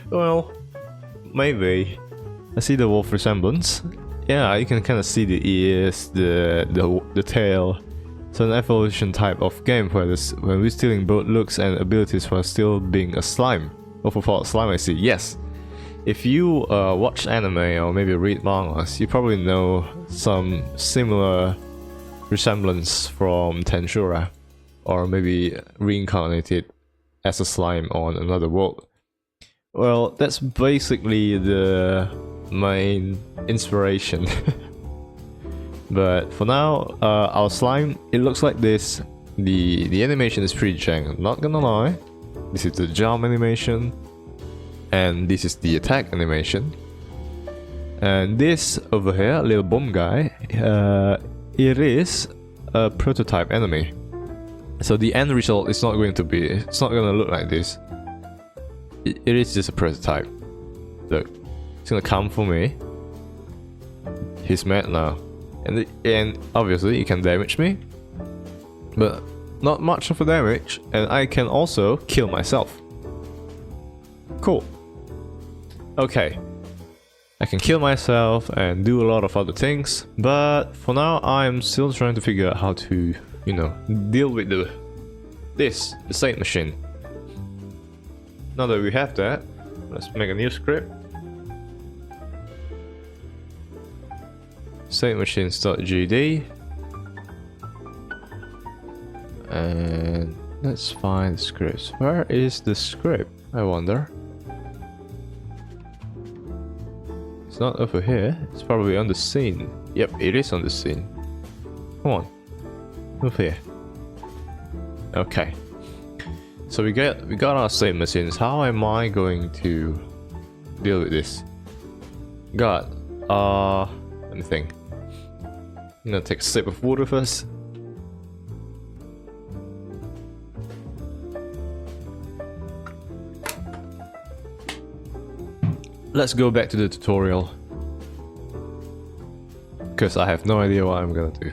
[SPEAKER 1] Well, maybe. I see the wolf resemblance. Yeah, you can kind of see the ears, the tail. It's an evolution type of game where when we're stealing both looks and abilities while still being a slime. Overpowered slime, I see. Yes. If you watch anime or maybe read mangas, you probably know some similar resemblance from Tensura, or maybe reincarnated as a slime on another world. Well, that's basically the main inspiration. But for now, our slime, it looks like this. The animation is pretty jank, not gonna lie. This is the jump animation, and this is the attack animation. And this over here, little bomb guy, it is a prototype enemy. So the end result is not going to be, it's not gonna look like this. It is just a prototype. Look, it's gonna come for me. He's mad now. And obviously he can damage me, but not much of a damage, and I can also kill myself. Cool. Okay. I can kill myself and do a lot of other things, but for now I'm still trying to figure out how to, you know, deal with the state machine. Now that we have that, let's make a new script. State machines.gd, and let's find the scripts. Where is the script, I wonder? It's not over here. It's probably on the scene. Yep, it is on the scene. Come on, move here. Okay. So we got our state machines. How am I going to deal with this? God, let me think. I'm gonna take a sip of water first. Let's go back to the tutorial, because I have no idea what I'm gonna do.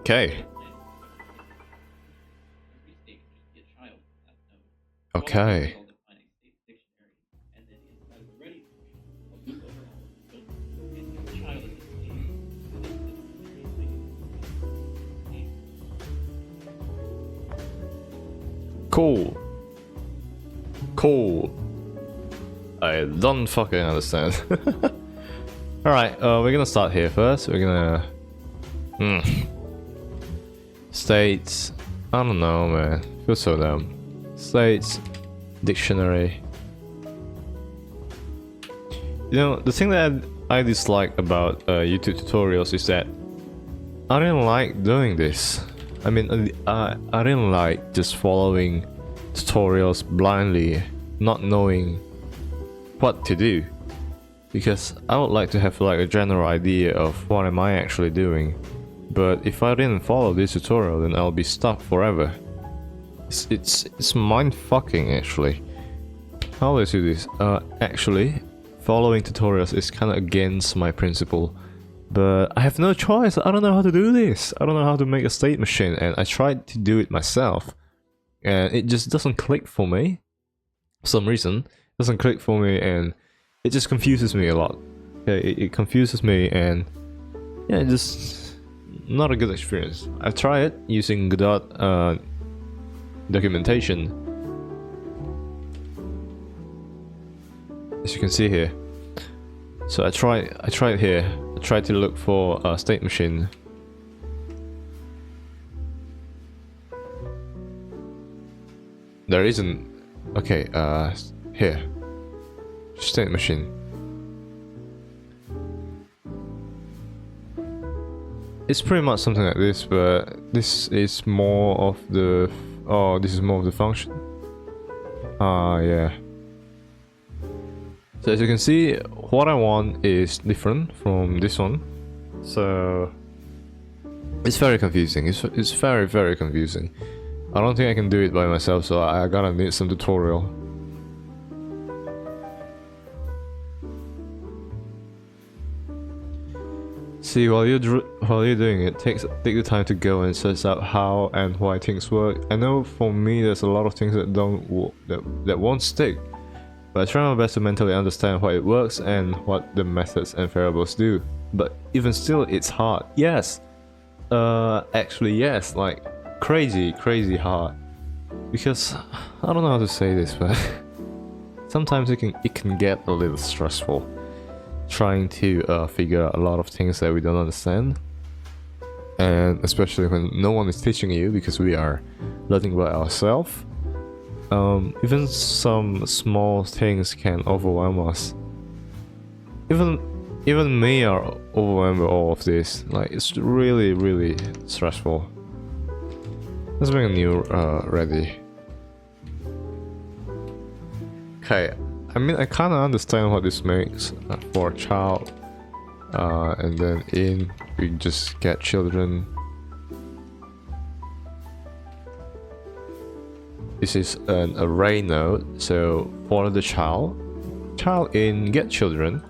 [SPEAKER 1] Okay. Okay. Cool. Cool. I don't fucking understand. Alright, we're gonna start here first. We're gonna... States... I don't know, man. Feels so dumb. States... Dictionary. You know, the thing that I dislike about YouTube tutorials is that I didn't like doing this. I mean, I didn't like just following tutorials blindly, not knowing what to do, because I would like to have like a general idea of what am I actually doing. But if I didn't follow this tutorial, then I'll be stuck forever. It's mind fucking actually. How do I do this? Actually, following tutorials is kind of against my principle. But I have no choice. I don't know how to do this. I don't know how to make a state machine, and I tried to do it myself, and it just doesn't click for me. For some reason, it doesn't click for me, and it just confuses me a lot. Okay, it confuses me, and yeah, it's just not a good experience. I've tried it using Godot documentation, as you can see here. So I tried here. I tried to look for a state machine. There isn't. Okay, here. State machine. It's pretty much something like this, but this is more of the... Oh, this is more of the function. Yeah. So as you can see, what I want is different from this one. So it's very confusing. It's very, very confusing. I don't think I can do it by myself, so I gotta need some tutorial. See, while you're doing it, take the time to go and search out how and why things work. I know for me, there's a lot of things that that won't stick, but I try my best to mentally understand why it works and what the methods and variables do. But even still, it's hard. Yes, actually yes, like crazy hard. Because I don't know how to say this, but sometimes it can get a little stressful. Trying to figure out a lot of things that we don't understand, and especially when no one is teaching you because we are learning by ourselves. Even some small things can overwhelm us. Even me are overwhelmed by all of this. Like, it's really stressful. Let's bring a new ready. Okay. I mean, I kind of understand what this makes for a child, and then we just get children. This is an array node, so for the child in get children.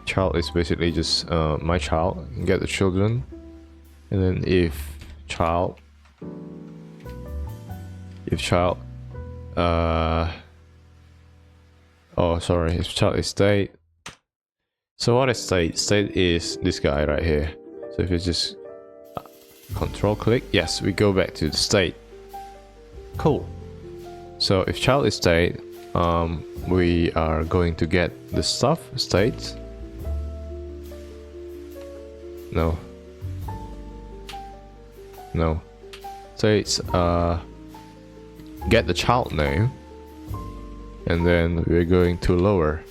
[SPEAKER 1] Child is basically just my child, get the children, and then if child, oh, sorry, if child is state. So what is state? State is this guy right here. So if you just control click, yes, we go back to the state. Cool. So if child is state, we are going to get the stuff state. No. States get the child name. And then we're going to lower.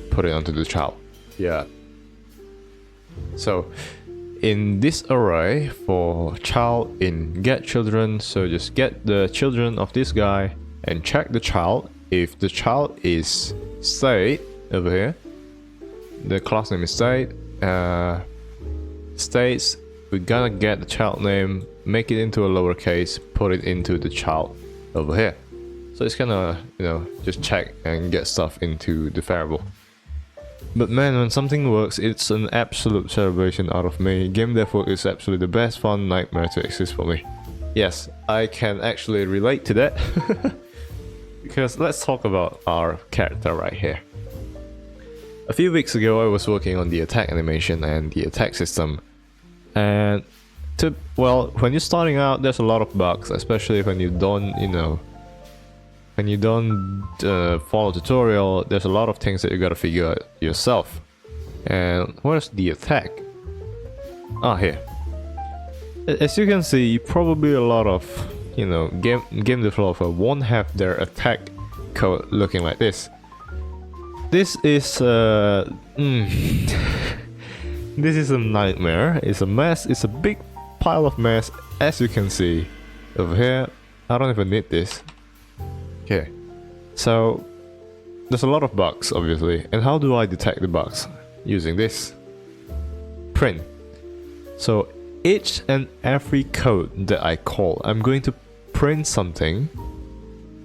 [SPEAKER 1] Put it onto the child. Yeah. So in this array for child in get children, so just get the children of this guy and check the child. If the child is state over here, the class name is state, states, we're gonna get the child name, make it into a lowercase, put it into the child over here. So it's gonna, just check and get stuff into the variable. But man, when something works, it's an absolute celebration out of me. Game dev work is absolutely the best fun nightmare to exist for me. Yes, I can actually relate to that. Because let's talk about our character right here. A few weeks ago, I was working on the attack animation and the attack system. And when you're starting out, there's a lot of bugs, especially when you don't, follow tutorial. There's a lot of things that you gotta figure out yourself. And where's the attack? Here. As you can see, probably a lot of, game developer won't have their attack code looking like this. This is this is a nightmare. It's a mess. It's a big pile of mess, as you can see over here. I don't even need this. Okay, so there's a lot of bugs, obviously. And how do I detect the bugs? Using this print. So each and every code that I call, I'm going to print something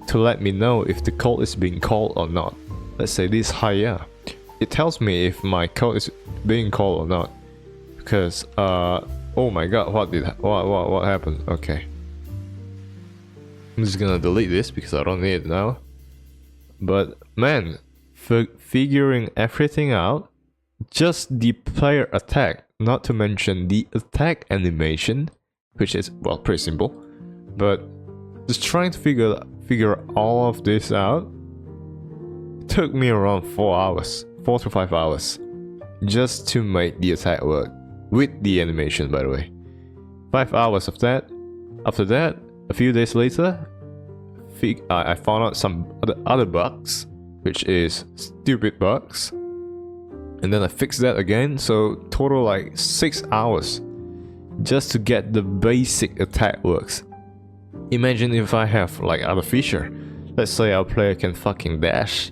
[SPEAKER 1] to let me know if the code is being called or not. Let's say this higher. It tells me if my code is being called or not. Because oh my god, what happened? Okay. I'm just gonna delete this because I don't need it now. But man, figuring everything out, just the player attack, not to mention the attack animation, which is, well, pretty simple. But just trying to figure all of this out, it took me around 4 to 5 hours, just to make the attack work, with the animation, by the way. 5 hours of that. After that, a few days later, I found out some other bugs, which is stupid bugs. And then I fixed that again, so total like 6 hours just to get the basic attack works. Imagine if I have like other feature. Let's say our player can fucking dash,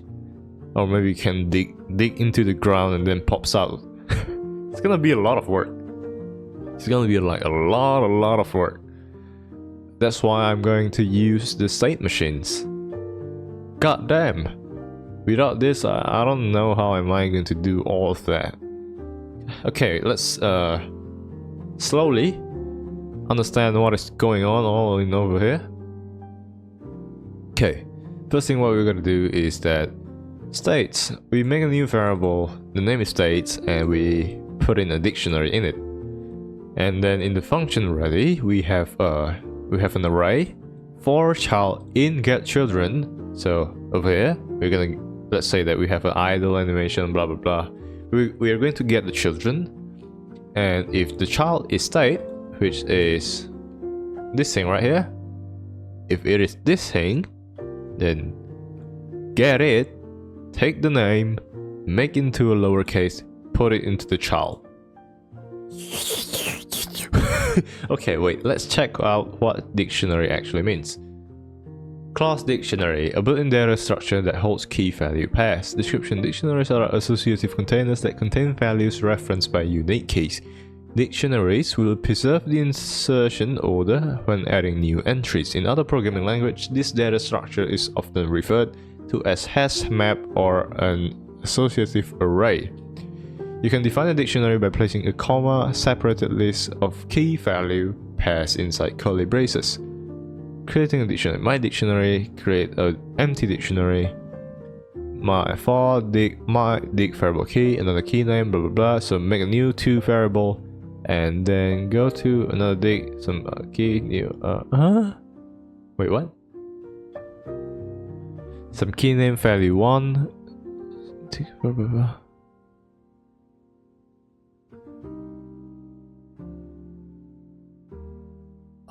[SPEAKER 1] or maybe can dig into the ground and then pops out. It's gonna be a lot of work. It's gonna be like a lot of work. That's why I'm going to use the state machines. God damn, Without this, I don't know how am I going to do all of that. Okay, let's slowly understand what is going on all in over here. Okay, first thing what we're gonna do is that states, we make a new variable, the name is states, and we put in a dictionary in it. And then in the function ready, we have an array for child in get children. So over here, we're gonna, let's say that we have an idle animation, blah blah blah. We are going to get the children, and if the child is state, which is this thing right here, if it is this thing, then get it, take the name, make it into a lowercase, put it into the child. Okay, wait, let's check out what dictionary actually means. Class dictionary, a built-in data structure that holds key value pairs. Description: dictionaries are associative containers that contain values referenced by unique keys. Dictionaries will preserve the insertion order when adding new entries. In other programming language, this data structure is often referred to as hash map or an associative array. You can define a dictionary by placing a comma-separated list of key value pairs inside curly braces. Creating a dictionary. My dictionary, create an empty dictionary. My dic variable key, another key name, blah blah blah. So make a new to variable, and then go to another dic, some key new. Wait, what? Some key name value 1. Blah blah blah.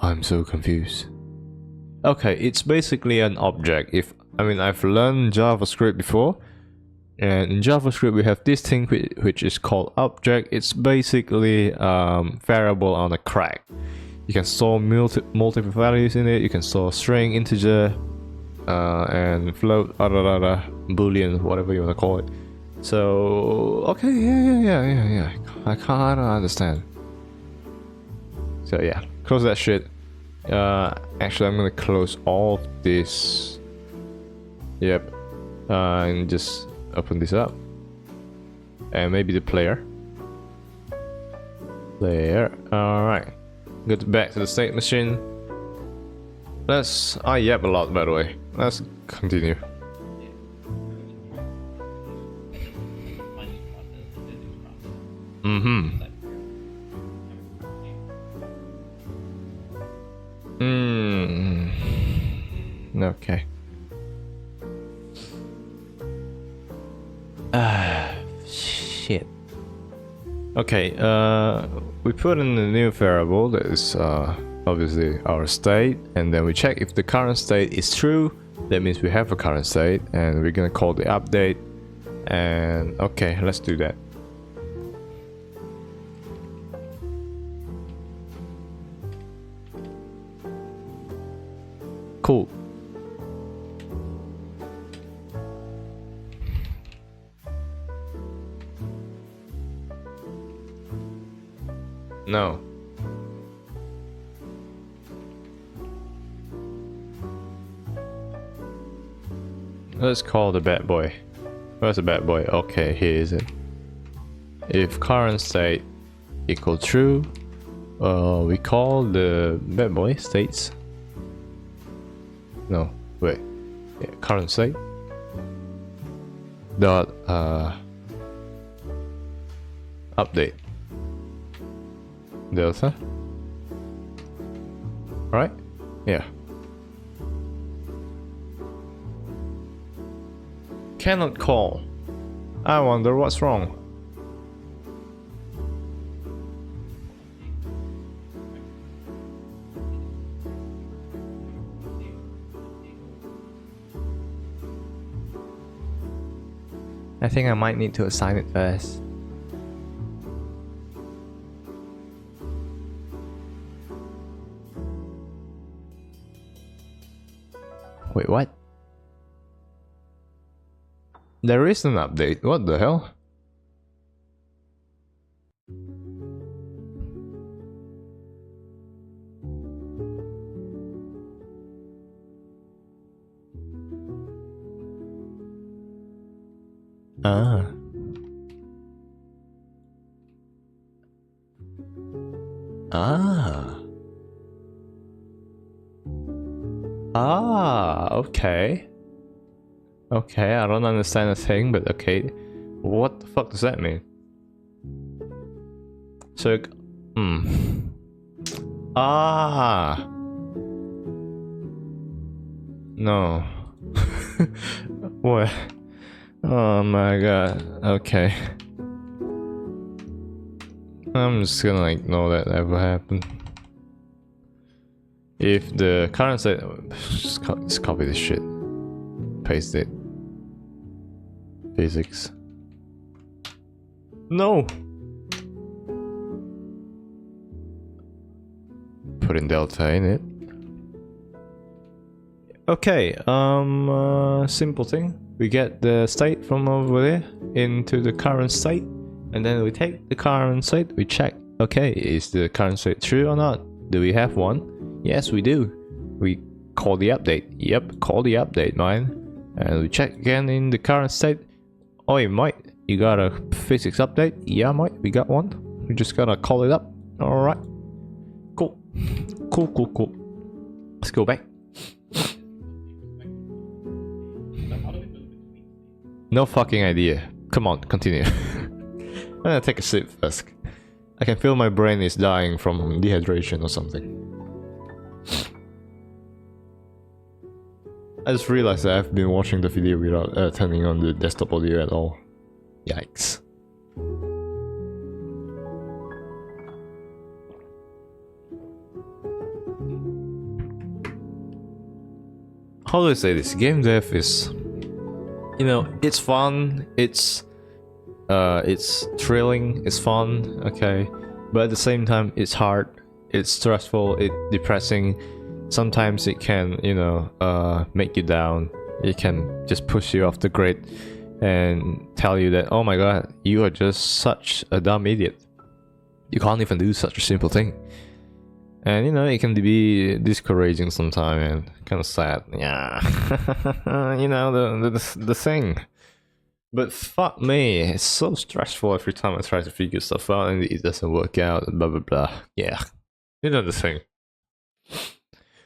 [SPEAKER 1] I'm so confused. Okay, it's basically an object. I've learned JavaScript before, and in JavaScript we have this thing which is called object. It's basically variable on a crack. You can store multiple values in it. You can store string, integer, and float, boolean, whatever you want to call it. So okay, yeah. I kinda understand. So yeah, close that shit. Actually, I'm gonna close all of this. Yep. And just open this up. And maybe the player. Alright. Go back to the state machine. I yap a lot, by the way. Let's continue. Okay. Shit. Okay, we put in a new variable that is obviously our state, and then we check if the current state is true. That means we have a current state, and we're gonna call the update. And okay, let's do that. Cool. No. Let's call the bad boy. Where's the bad boy? Okay, here is it. If current state equal true, we call the bad boy states. No, wait. Yeah, current state dot update delta. Right? Yeah. Cannot call. I wonder what's wrong. I think I might need to assign it first. Wait, what? There is an update. What the hell? Ah. Ah. Ah, okay. Okay, I don't understand a thing, but okay. What the fuck does that mean? So, Ah. No. What? Oh my god. Okay. I'm just gonna ignore that ever happened. If the current state, just copy this shit, paste it. Physics. No. Put in delta in it. Okay. Simple thing. We get the state from over there into the current state, and then we take the current state. We check. Okay, is the current state true or not? Do we have one? Yes, we do. We call the update. Yep, call the update, man. And we check again in the current state. Oi, mate, you got a physics update? Yeah, mate, we got one. We just gotta call it up. Alright. Cool. Cool. Let's go back. No fucking idea. Come on, continue. I'm gonna take a sip first. I can feel my brain is dying from dehydration or something. I just realized that I've been watching the video without turning on the desktop audio at all. Yikes. How do I say this? Game dev is, you know, it's fun, it's thrilling, it's fun, okay, but at the same time it's hard, it's stressful, it's depressing. Sometimes it can, you know, make you down. It can just push you off the grid and tell you that, oh my god, you are just such a dumb idiot. You can't even do such a simple thing. And you know, it can be discouraging sometimes and kind of sad. Yeah, you know, the thing. But fuck me, it's so stressful every time I try to figure stuff out and it doesn't work out. Blah blah blah. Yeah, you know the thing.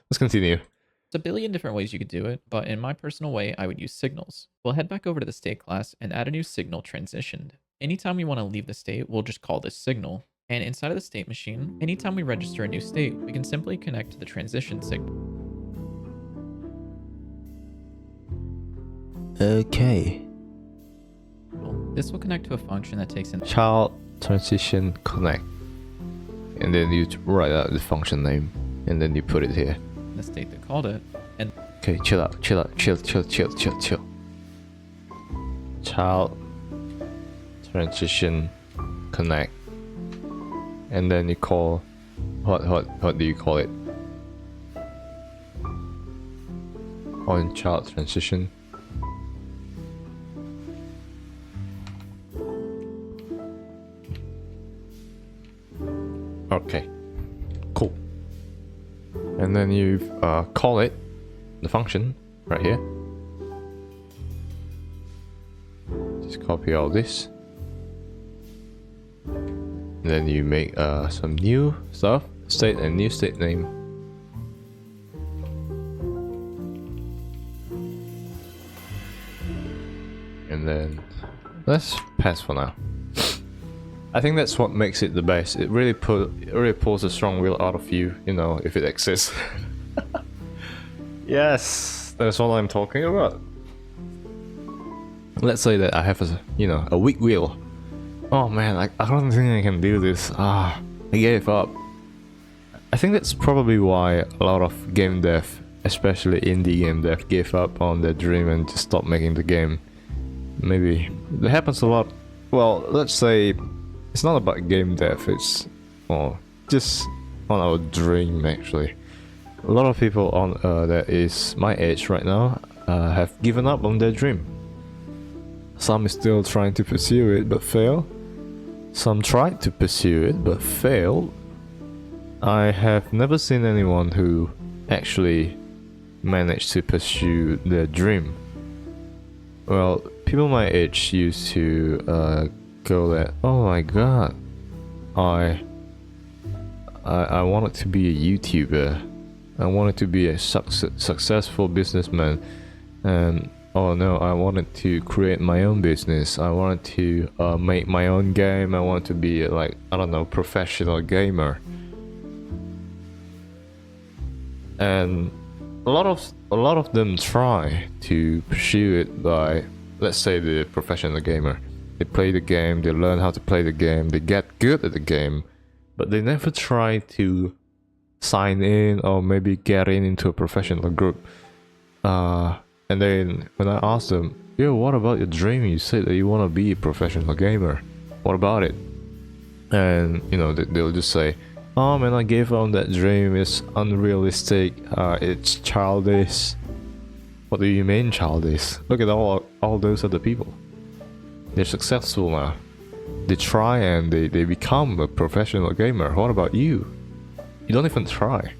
[SPEAKER 1] Let's continue.
[SPEAKER 2] There's a billion different ways you could do it, but in my personal way, I would use signals. We'll head back over to the state class and add a new signal transitioned. Anytime we want to leave the state, we'll just call this signal. And inside of the state machine, anytime we register a new state, we can simply connect to the transition signal.
[SPEAKER 1] Okay.
[SPEAKER 2] This will connect to a function that takes in
[SPEAKER 1] Child transition connect. And then you write out the function name. And then you put it here.
[SPEAKER 2] the state that called it. And
[SPEAKER 1] okay, chill out. Child transition connect. And then you call what do you call it? On child transition. Okay, cool. And then you call it, the function right here. Just copy all this. And then you make some new stuff, state and new state name. And then let's pass for now. I think that's what makes it the best. It really pulls a strong will out of you, you know, if it exists. Yes, that's what I'm talking about. Let's say that I have a weak will. Oh man, I don't think I can do this. I gave up. I think that's probably why a lot of game dev, especially indie game dev, give up on their dream and just stop making the game. Maybe that happens a lot. Well, let's say it's not about game dev, it's just on our dream actually. A lot of people on that is my age right now have given up on their dream. Some is still trying to pursue it but fail. Some tried to pursue it but failed. I have never seen anyone who actually managed to pursue their dream. Well, people my age used to go that, oh my god, I wanted to be a YouTuber. I wanted to be a successful businessman, and oh no, I wanted to create my own business. I wanted to make my own game. I wanted to be like, I don't know, professional gamer. And a lot of them try to pursue it by, let's say, the professional gamer. They play the game, they learn how to play the game, they get good at the game, but they never try to sign in or maybe get into a professional group. And then when I asked them, yo, what about your dream? You said that you want to be a professional gamer. What about it? And you know, they'll just say, oh man, I gave up on that dream. It's unrealistic. It's childish. What do you mean childish? Look at all those other people. They're successful now. They try and they become a professional gamer. What about you? You don't even try.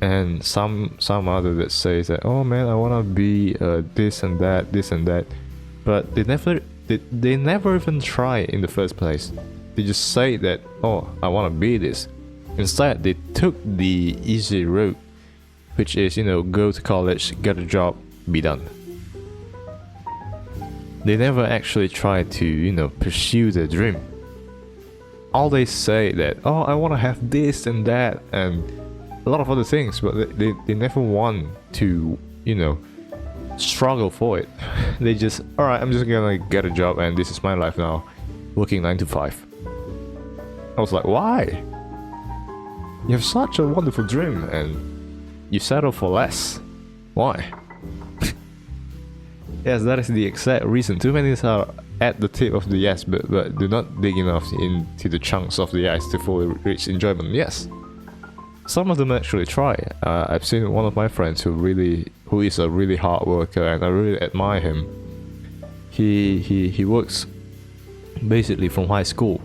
[SPEAKER 1] And some other that says that, oh man, I wanna be this and that, but they never even try in the first place. They just say that, oh, I wanna be this. Instead, they took the easy route, which is, you know, go to college, get a job, be done. They never actually try to, you know, pursue their dream. All they say that, oh, I want to have this and that and a lot of other things, but they never want to, you know, struggle for it. They just, alright, I'm just gonna get a job and this is my life now, working 9 to 5. I was like, why? You have such a wonderful dream and you settle for less. Why? Yes, that is the exact reason. Too many are at the tip of the ice, but do not dig enough into the chunks of the ice to fully reach enjoyment. Yes, some of them actually try. I've seen one of my friends who is a really hard worker, and I really admire him. He works basically from high school.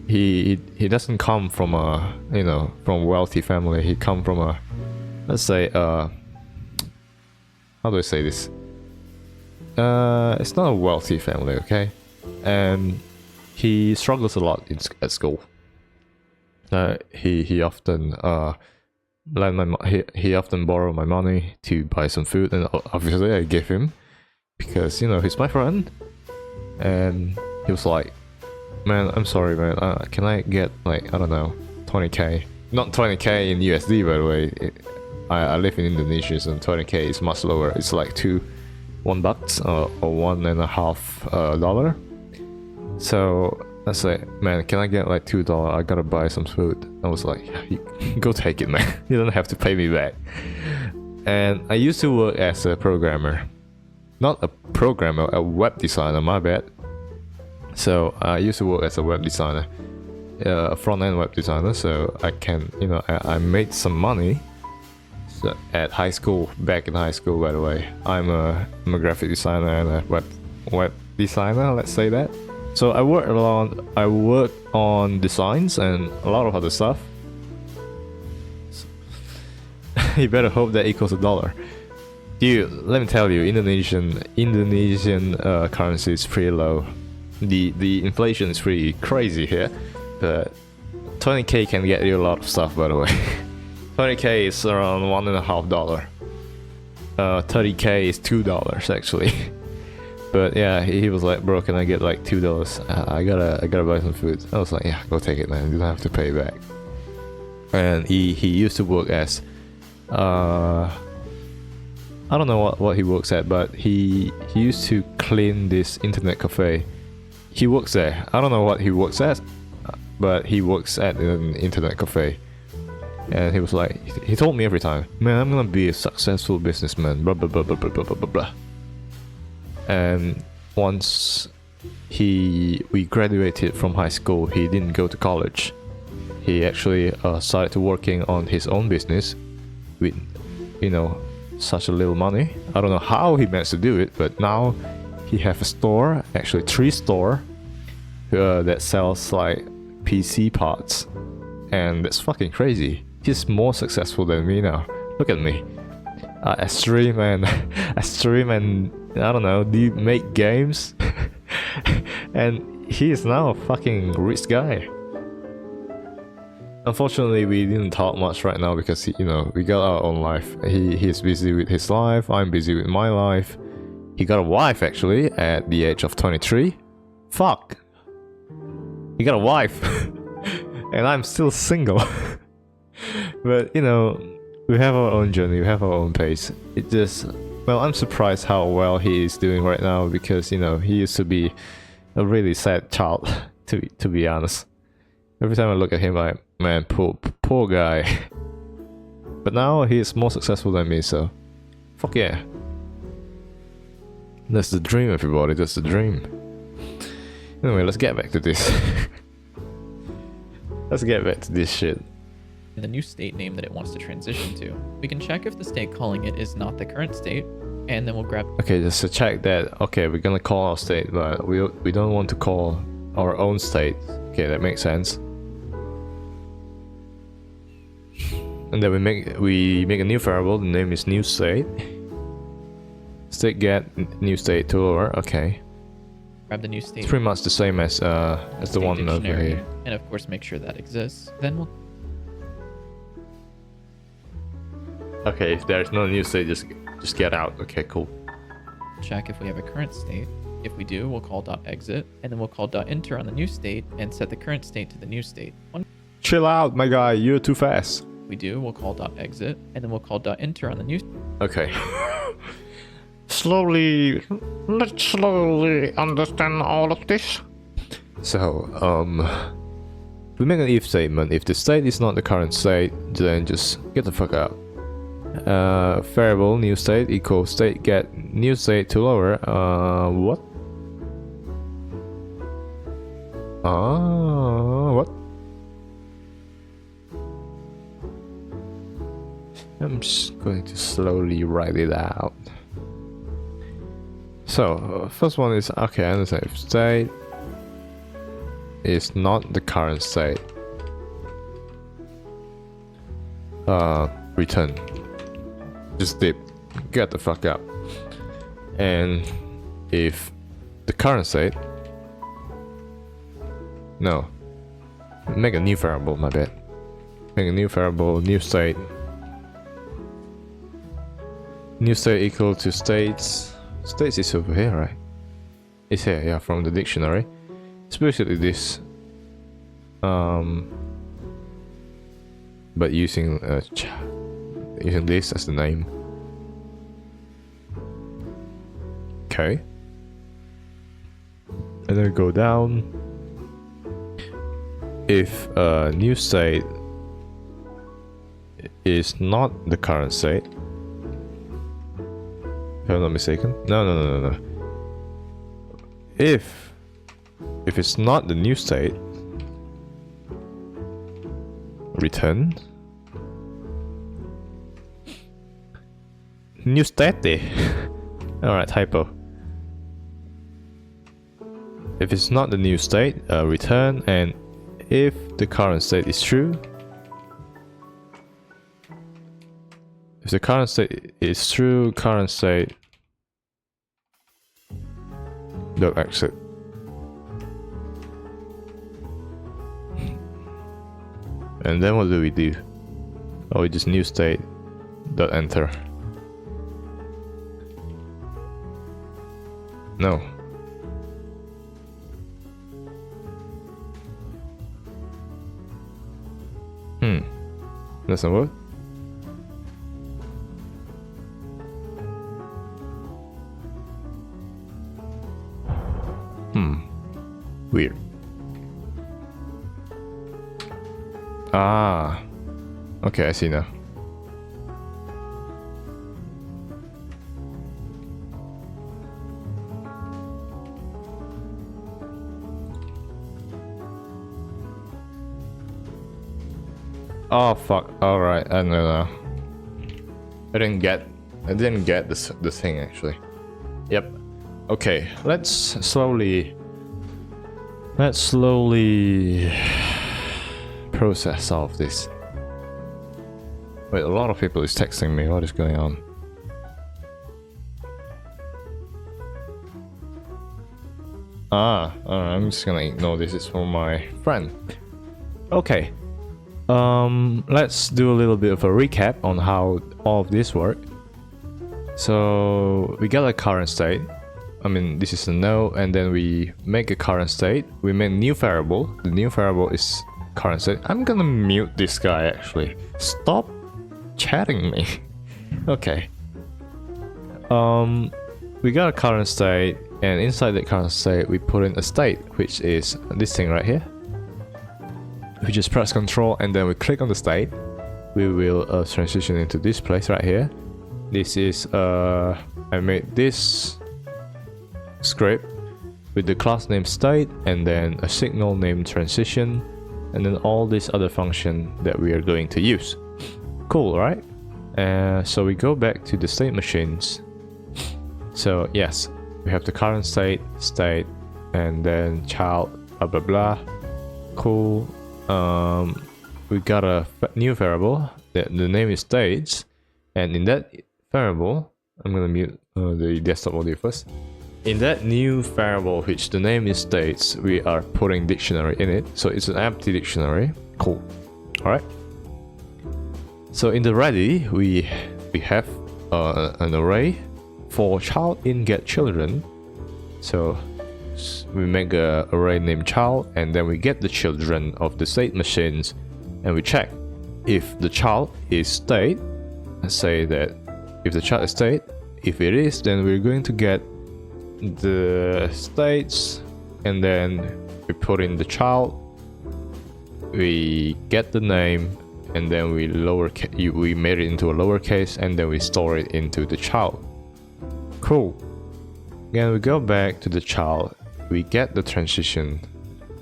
[SPEAKER 1] He doesn't come from a, you know, from a wealthy family. He come from a, let's say, how do I say this? It's not a wealthy family, okay? And he struggles a lot at school. He often he often borrow my money to buy some food, and obviously I give him because, you know, he's my friend. And he was like, man, I'm sorry, man. Can I get like, I don't know, 20k? Not 20k in USD, by the way. I live in Indonesia, so 20k is much lower. It's like $1 or $1.50 So I say, man, can I get like $2? I gotta buy some food. I was like, go take it, man. You don't have to pay me back. And I used to work as a programmer. Not a programmer, a web designer, my bad. So I used to work as a web designer, a front-end web designer, so I can, you know, I made some money. So at high school, back in high school, by the way. I'm a graphic designer and a web designer, let's say that. So I work on designs and a lot of other stuff. You better hope that equals $1. Dude, let me tell you, Indonesian currency is pretty low. The inflation is pretty crazy here, but 20k can get you a lot of stuff, by the way. 20k is around $1.50. 30k is $2 actually. But yeah, he was like, bro, can I get like $2? I gotta buy some food. I was like, yeah, go take it, man. You don't have to pay back. And he used to work as I don't know what he works at, but he used to clean this internet cafe. He works there. I don't know what he works at, but he works at an internet cafe. And he was like, he told me every time, man, I'm gonna be a successful businessman, blah blah blah blah blah blah blah blah. And once we graduated from high school, he didn't go to college. He actually started working on his own business with, you know, such a little money. I don't know how he managed to do it, but now he have a store, actually 3 stores, that sells like PC parts, and that's fucking crazy. He's more successful than me now. Look at me. I stream and I don't know, do you make games? And he is now a fucking rich guy. Unfortunately, we didn't talk much right now because, you know, we got our own life. He's busy with his life, I'm busy with my life. He got a wife, actually, at the age of 23. Fuck! He got a wife! And I'm still single. But, you know, we have our own journey, we have our own pace. It just... Well, I'm surprised how well he is doing right now because, you know, he used to be a really sad child, to be honest. Every time I look at him, I'm, man, poor guy. But now he is more successful than me, so fuck yeah. That's the dream, everybody. That's the dream. Anyway, let's get back to this. Let's get back to this shit.
[SPEAKER 2] The new state name that it wants to transition to. We can check if the state calling it is not the current state, and then we'll grab...
[SPEAKER 1] Okay, just to check that, okay, we're gonna call our state, but we don't want to call our own state. Okay, that makes sense. And then we make a new variable, the name is new state. State get new state toolbar, okay.
[SPEAKER 2] Grab the new state.
[SPEAKER 1] It's pretty much the same as the one over here.
[SPEAKER 2] And of course make sure that exists. Then we'll...
[SPEAKER 1] Okay, if there's no new state, just get out. Okay, cool.
[SPEAKER 2] check if we have a current state. If we do, we'll call .exit, and then we'll call .enter on the new state and set the current state to the new state.
[SPEAKER 1] Chill out, my guy, you're too fast.
[SPEAKER 2] If we do, we'll call .exit, and then we'll call .enter on the new...
[SPEAKER 1] Okay.
[SPEAKER 3] Let's slowly understand all of this.
[SPEAKER 1] So, we make an if statement. If the state is not the current state, then just get the fuck out. Variable new state equals state get new state to lower. What? What? I'm just going to slowly write it out. So, first one is, okay, I understand. If state is not the current state, return. Just dip. Get the fuck out. And if the current state, no, make a new variable, my bad. Make a new variable, new state. New state equal to states. States is over here, right? It's here, yeah, from the dictionary. It's basically this. But using this as the name. Okay. And then go down. If a new state is not the current state, if I'm not mistaken. No. If it's not the new state, return new state. Alright, typo. If it's not the new state, return, and if the current state is true, if the current state is true, current state dot exit. And then what do we do? Oh, we just new state dot enter. No. Doesn't work. Weird. Ah. Okay, I see now. Oh fuck! All right, I know now. I didn't get this thing actually. Yep. Okay, let's slowly process all of this. Wait, a lot of people is texting me. What is going on? I'm just gonna ignore this. It's from my friend. Okay. Let's do a little bit of a recap on how all of this work. So we got a current state. I mean, this is a node, and then we make a current state. We make a new variable. The new variable is current state. I'm gonna mute this guy actually. Stop chatting me. Okay. We got a current state, and inside the current state we put in a state, which is this thing right here. We just press Control and then we click on the state. We will transition into this place right here. This is I made this script with the class name state and then a signal named transition, and then all these other function that we are going to use. Cool, right? So we go back to the state machines. So yes, we have the current state, and then child, blah blah blah. Cool. We got a new variable that the name is states, and in that variable, I'm gonna mute the desktop audio first. In that new variable, which the name is states, we are putting dictionary in it, so it's an empty dictionary. Cool. All right. So in the ready, we have an array for child in get children. So we make a array named child, and then we get the children of the state machines, and we check if the child is state. Let's say that if the child is state, if it is, then we're going to get the states, and then we put in the child, we get the name, and then we made it into a lowercase, and then we store it into the child. Cool. Again, we go back to the child, we get the transition,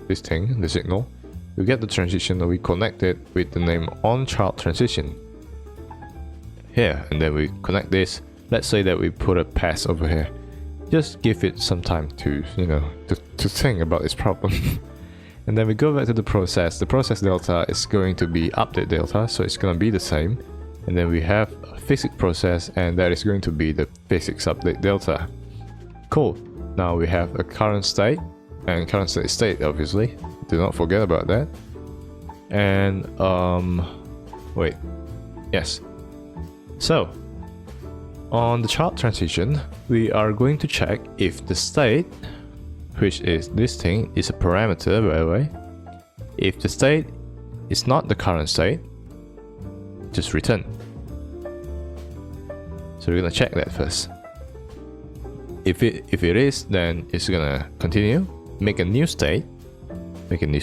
[SPEAKER 1] this thing, the signal, we get the transition, and we connect it with the name on child transition here, and then we connect this. Let's say that we put a pass over here. Just give it some time to, to think about this problem. And then we go back to the process. The process delta is going to be update delta, so it's going to be the same. And then we have a physics process, and that is going to be the physics update delta. Cool. Now we have a current state, and current state is state, obviously. Do not forget about that. And, wait. Yes. So, on the child transition, we are going to check if the state, which is this thing, is a parameter, by the way. If the state is not the current state, just return. So we're gonna check that first. If it is, then it's gonna continue, make a new state, make a new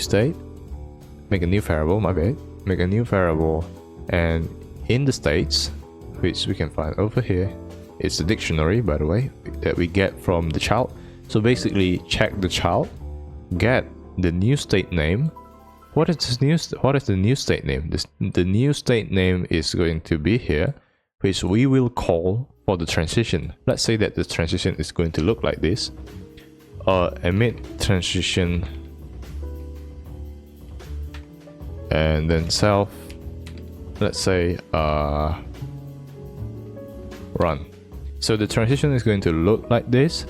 [SPEAKER 1] variable, my bad, make a new variable, and in the states, which we can find over here, it's the dictionary, by the way, that we get from the child. So basically, check the child, get the new state name. What is the new state name? The new state name is going to be here, which we will call for the transition. Let's say that the transition is going to look like this. Emit transition, and then self. Let's say run. So the transition is going to look like this.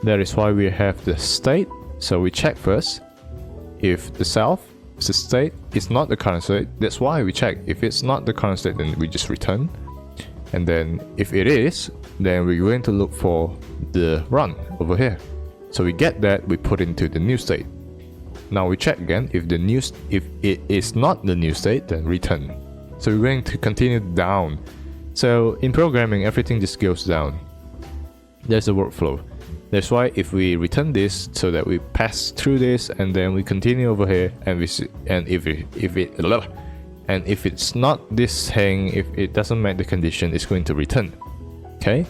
[SPEAKER 1] That is why we have the state. So we check first if the self, the state, is not the current state. That's why we check. If it's not the current state, then we just return. And then if it is, then we're going to look for the run over here. So we get that, we put into the new state. Now we check again. If it is not the new state, then return. So we're going to continue down. So in programming, everything just goes down. There's a workflow. That's why if we return this, so that we pass through this, and then we continue over here, and if it's not this thing, if it doesn't meet the condition, it's going to return. Okay,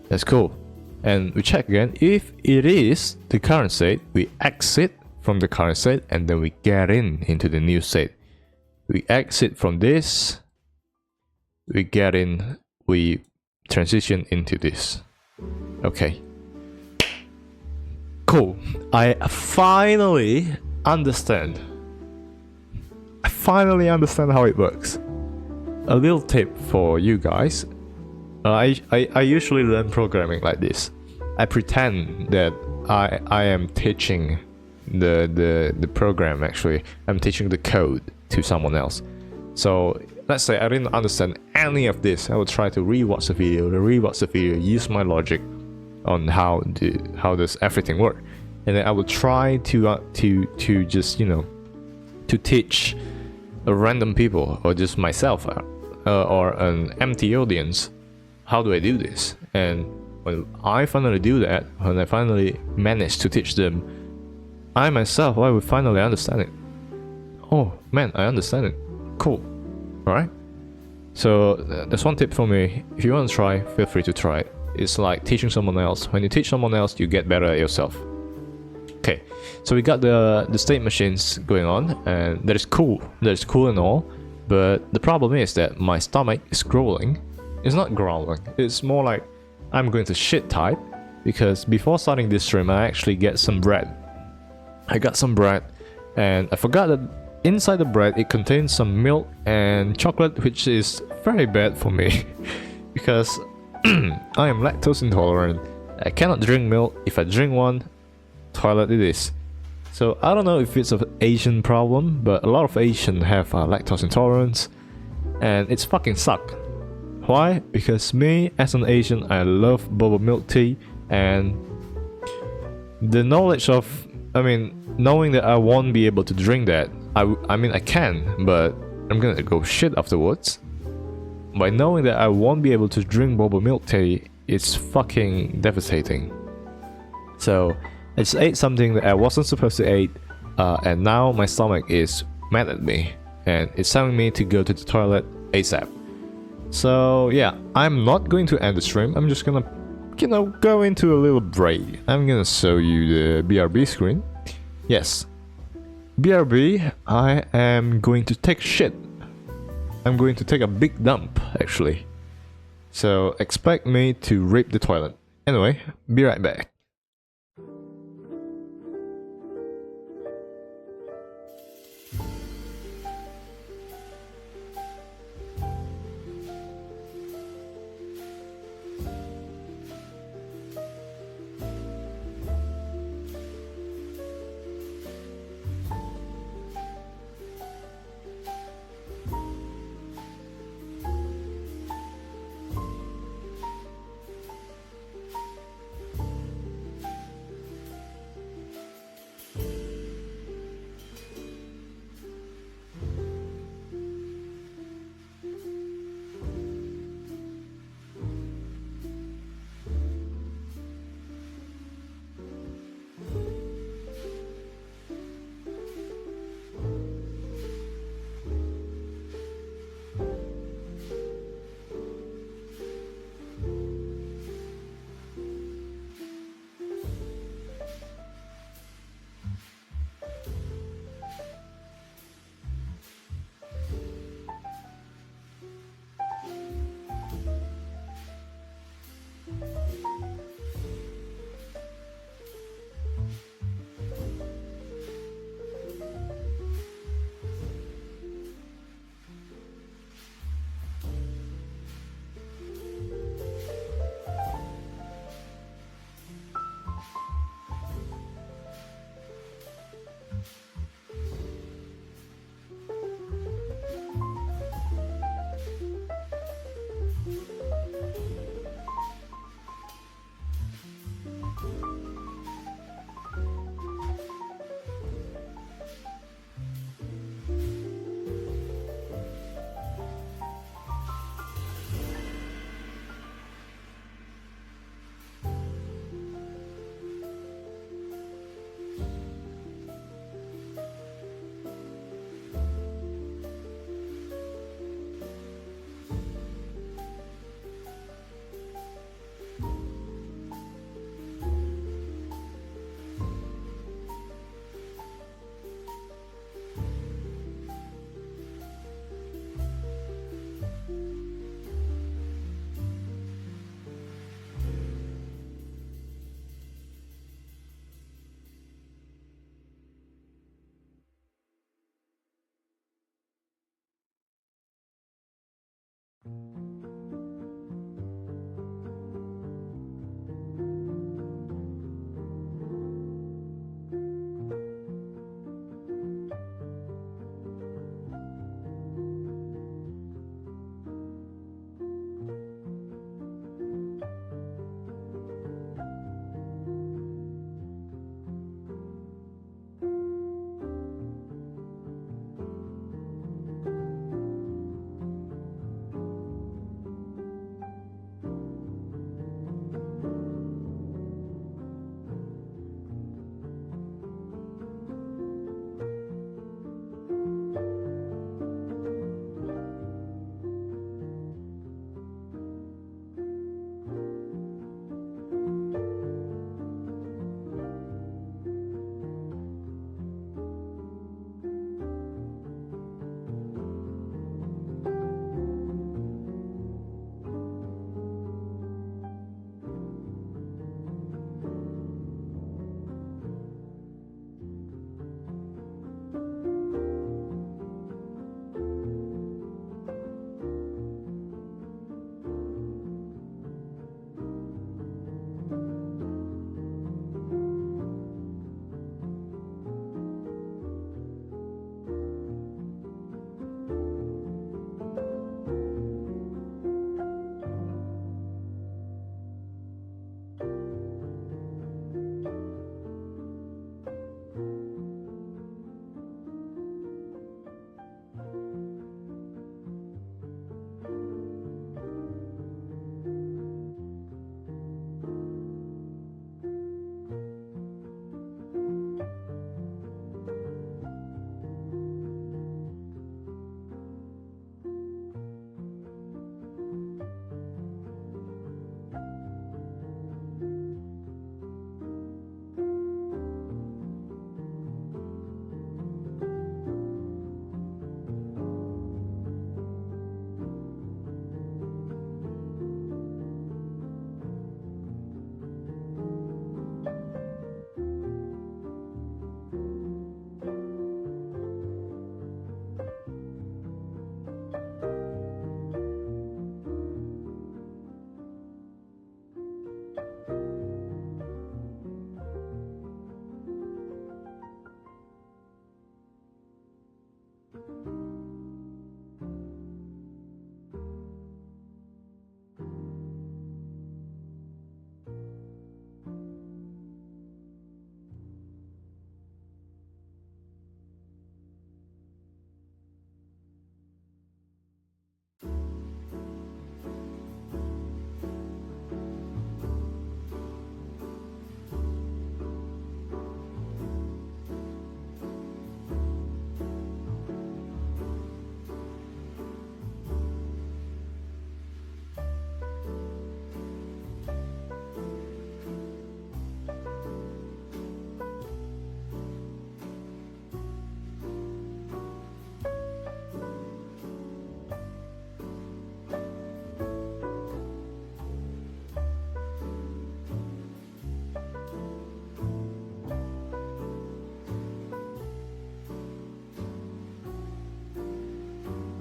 [SPEAKER 1] that's cool. And we check again. If it is the current state, we exit from the current state, and then we get into the new state. We exit from this, we get in, we transition into this. Okay. Cool. I finally understand how it works. A little tip for you guys. I usually learn programming like this. I pretend that I am teaching the program. Actually, I'm teaching the code to someone else. So let's say I didn't understand any of this. I would try to rewatch the video, use my logic on how does everything work, and then I would try to just to teach a random people or just myself or an empty audience. How do I do this? And when I finally do that, when I finally manage to teach them, I myself, I would finally understand it. Oh man, I understand it. Cool. Alright? So that's one tip for me. If you want to try, feel free to try it. It's like teaching someone else. When you teach someone else, you get better at yourself. Okay, so we got the state machines going on, and that is cool. That is cool and all, but the problem is that my stomach is growling. It's not growling. It's more like I'm going to shit type, because before starting this stream, I actually get some bread. I got some bread, and I forgot that inside the bread it contains some milk and chocolate, which is very bad for me because I am lactose intolerant. I cannot drink milk. If I drink one, toilet it is. So I don't know if it's an Asian problem, but a lot of Asians have lactose intolerance, and it's fucking suck. Why? Because me as an Asian, I love boba milk tea, and the knowledge of, knowing that I won't be able to drink that, I can, but I'm gonna go shit afterwards. By knowing that I won't be able to drink boba milk tea, it's fucking devastating. So I just ate something that I wasn't supposed to eat, and now my stomach is mad at me, and it's telling me to go to the toilet ASAP. So yeah, I'm not going to end the stream. I'm just gonna, go into a little break. I'm gonna show you the BRB screen. Yes, BRB, I am going to take shit. I'm going to take a big dump, actually. So expect me to rape the toilet. Anyway, be right back.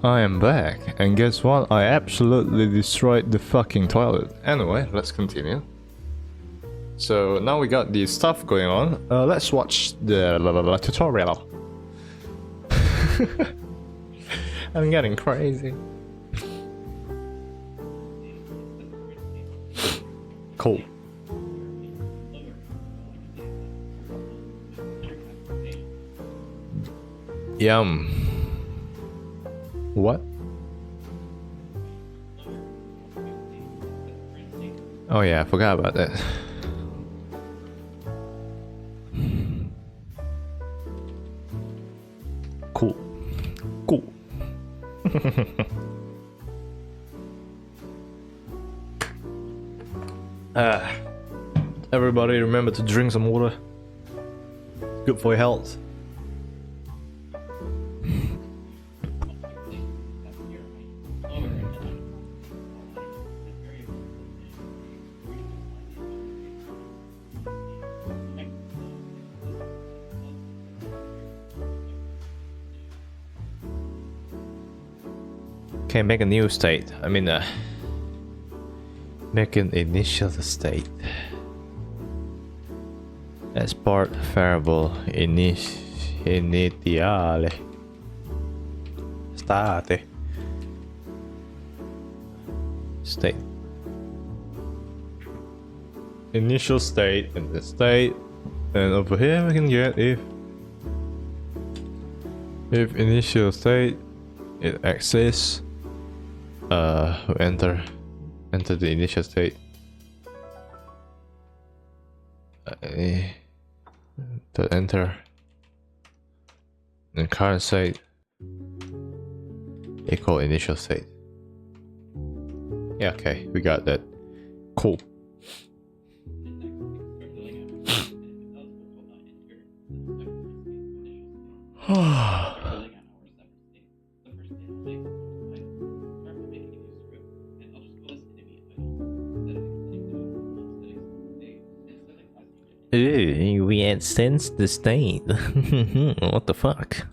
[SPEAKER 1] I am back, and guess what? I absolutely destroyed the fucking toilet. Anyway, let's continue. So now we got the stuff going on. Let's watch the tutorial. I'm getting crazy. Cool. Yum. What? Oh yeah, I forgot about that. Cool. Cool. Everybody remember to drink some water. Good for your health. Okay, make a new state. I mean, make an initial state. Export variable iniziale. State. State. Initial state and the state. And over here we can get if initial state it exists. Enter the initial state. To enter and current state equal initial state. Yeah, okay, we got that. Cool. Ooh, we had sensed the state. What the fuck?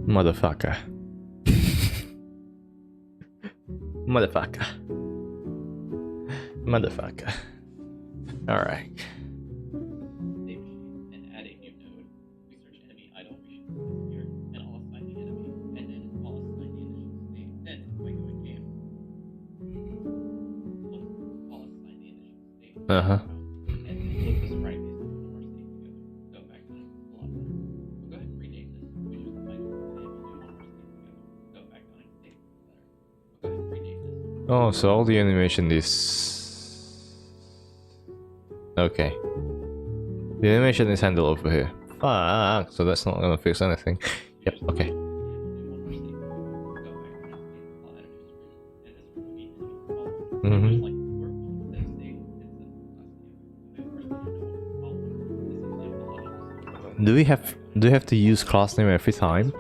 [SPEAKER 1] Motherfucker. Motherfucker. Motherfucker. Alright. Uh-huh. Oh, so all the animation is... Okay. The animation is handled over here. Fuck, so that's not gonna fix anything. Yep, okay. Do we have to use class name every time?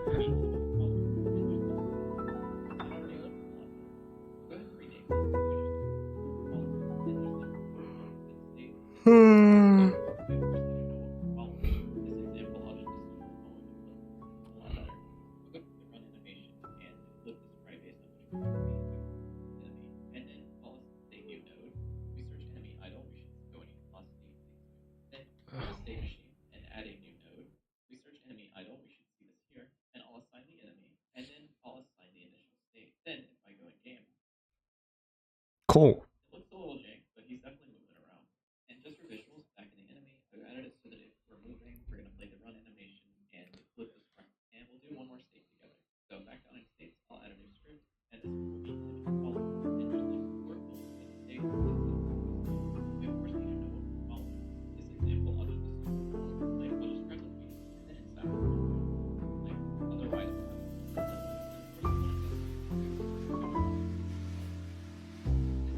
[SPEAKER 1] Cool.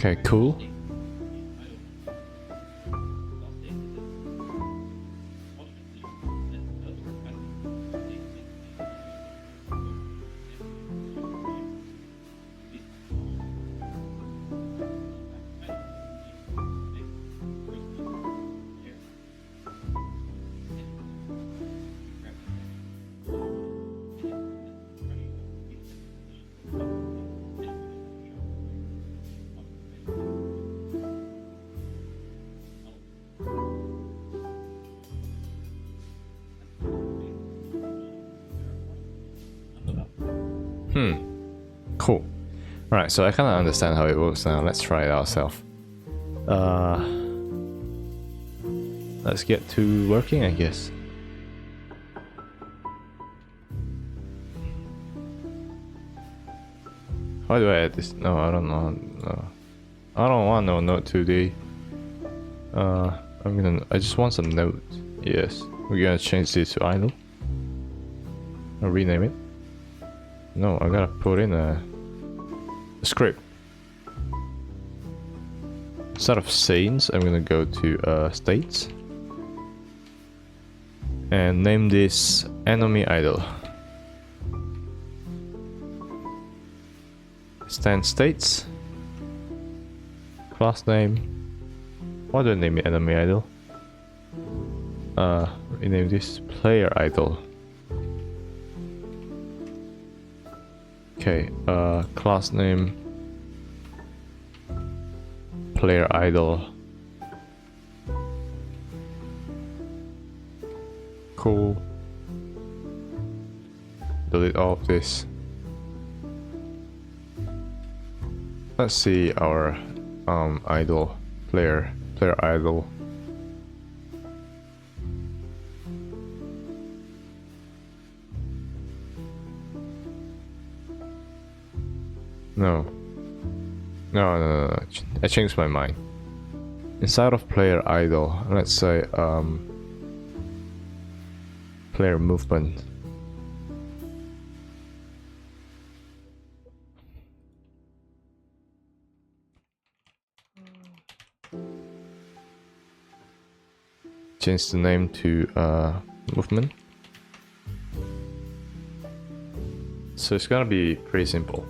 [SPEAKER 1] Okay, cool. Cool. Right, so I kind of understand how it works now. Let's try it ourselves. Let's get to working, I guess. How do I add this? No, I don't know. No. I don't want no note 2D. I just want some note. Yes. We're gonna change this to idle. I'll rename it. No, I gotta put in a script. Instead of scenes, I'm gonna go to states and name this enemy idle. Stand states, class name. Why do I name it enemy idle? Rename this player idle. Okay, class name player idle. Cool. Delete all of this. Let's see our idle player idle. No. I changed my mind. Inside of player idle, let's say player movement. Change the name to movement. So it's gonna be pretty simple.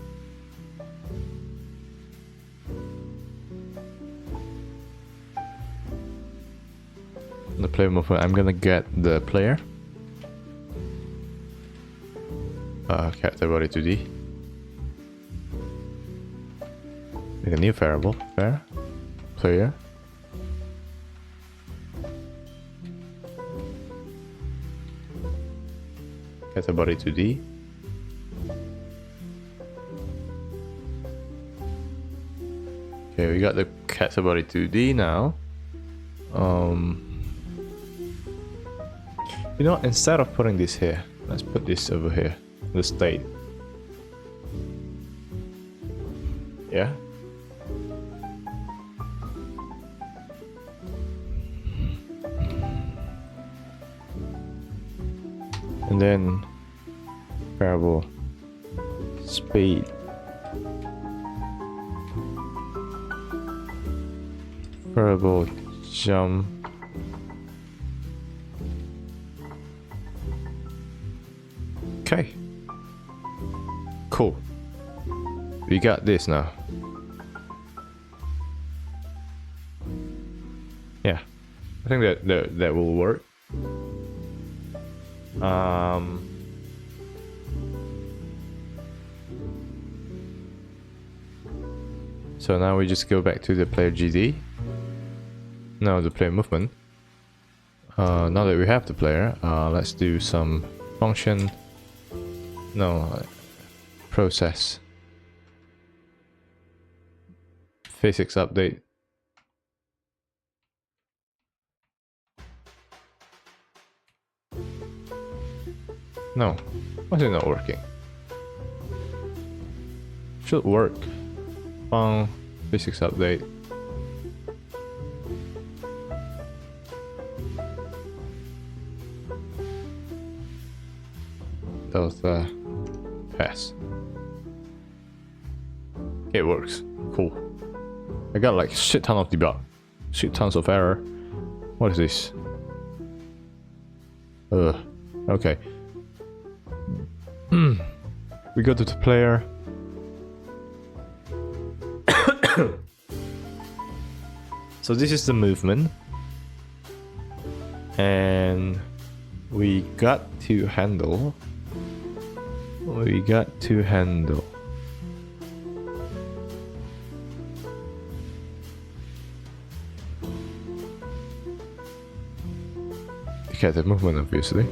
[SPEAKER 1] The player movement, I'm gonna get the player character body 2D, make a new variable player character body 2D. Okay, we got the character body 2D now. You know, instead of putting this here, let's put this over here, the state. Yeah. And then variable speed. Variable jump. Okay. Cool. We got this now. Yeah. I think that will work. So now we just go back to the player GD. Now the player movement. Now that we have the player, let's do some function. No, process. Physics update. No, why is it not working? Should work. Physics update. That was pass. It works. Cool. I got like shit ton of debug. Shit tons of error. What is this? Okay. We go to the player. So this is the movement. And we got to handle. Okay, the movement obviously.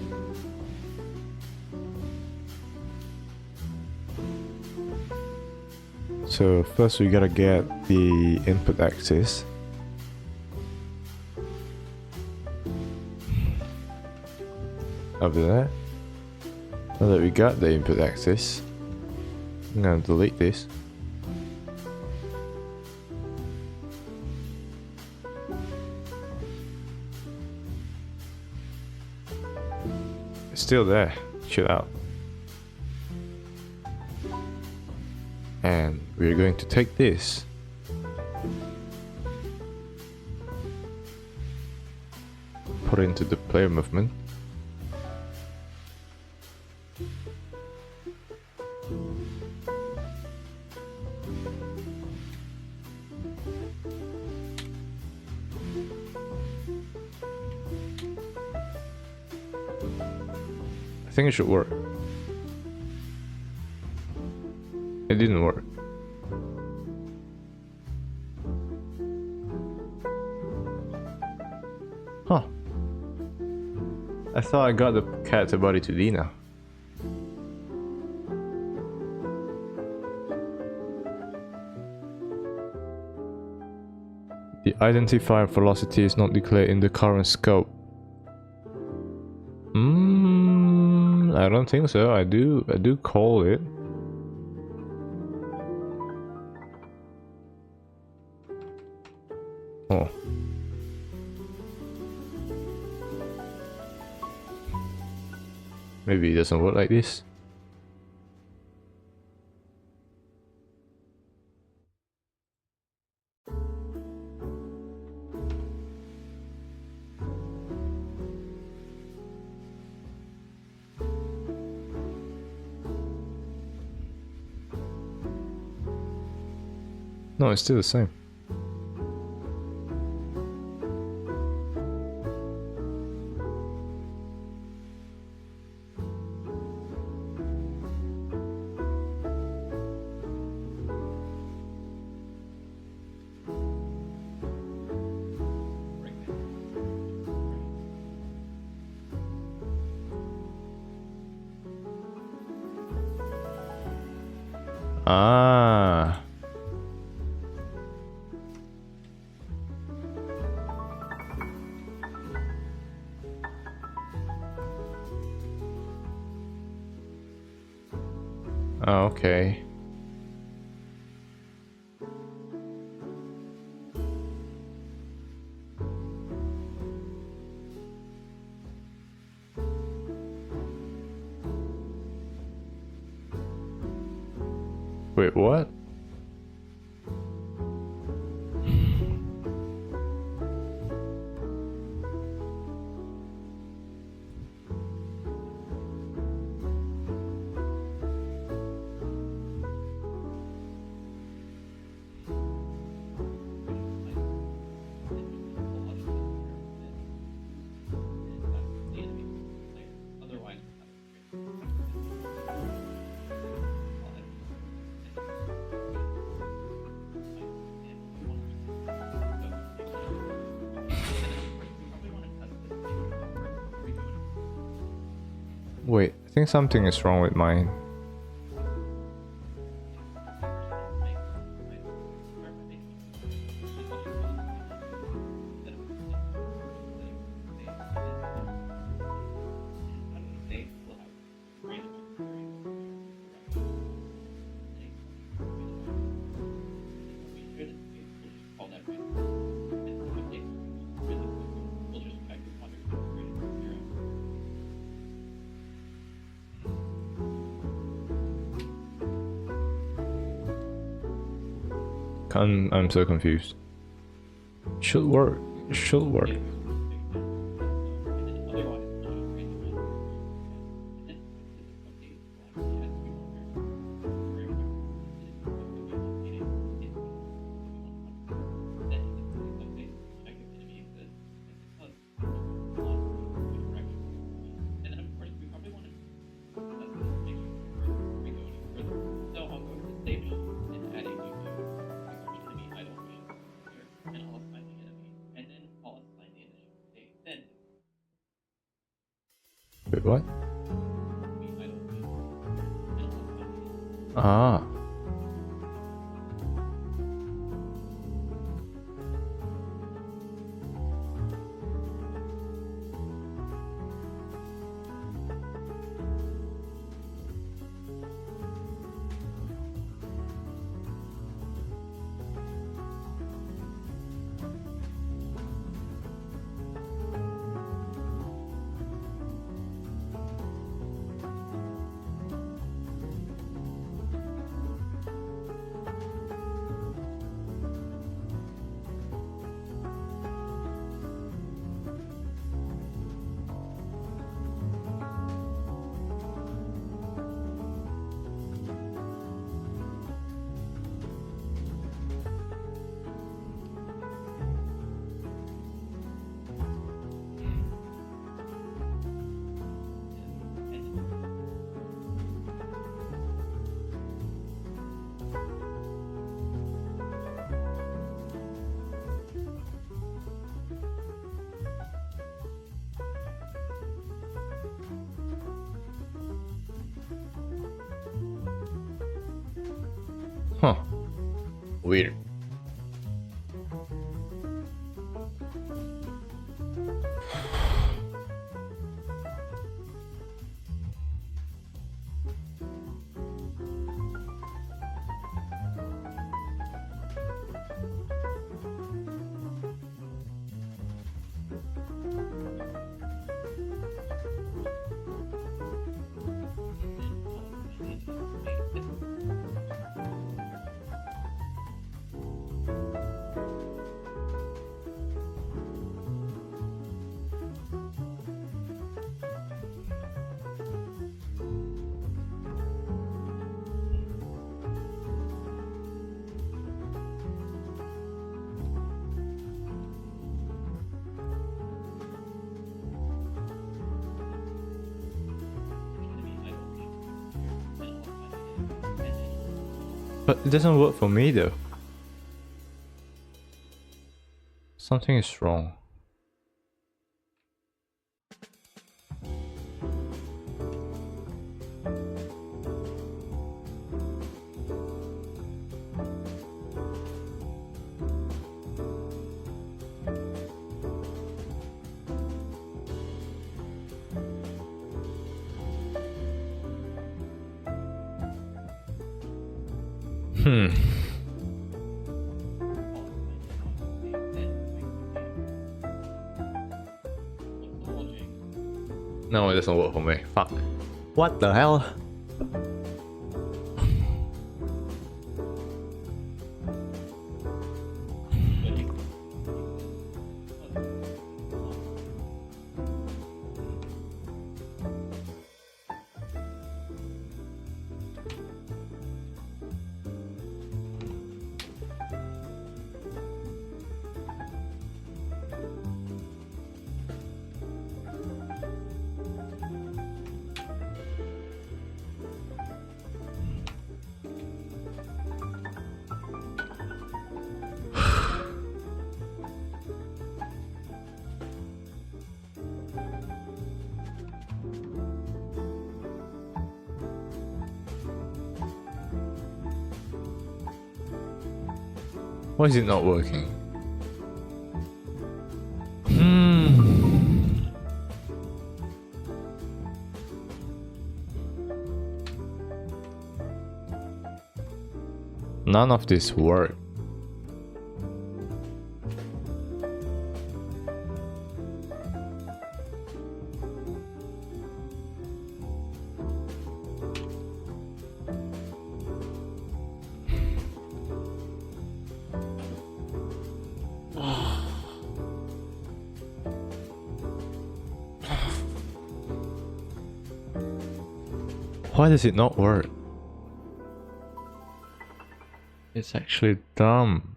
[SPEAKER 1] So first we gotta get the input axis. After that, now that we got the input axis, I'm gonna delete this. It's still there, chill out. And we're going to take this. Put it into the player movement. I think it should work. It didn't work. Huh. I thought I got the character body to D now. The identifier velocity is not declared in the current scope. I don't think so. I do call it. Oh. Maybe it doesn't work like this. No, it's still the same. Ah. Oh, okay. Wait, what? Wait, I think something is wrong with mine. I'm so confused. Should work. It should work. Wait, what? Ah. Huh. Weird. But it doesn't work for me though. Something is wrong. No, it doesn't work for me. Fuck. What the hell? Why is it not working? None of this work. Why does it not work? It's actually dumb.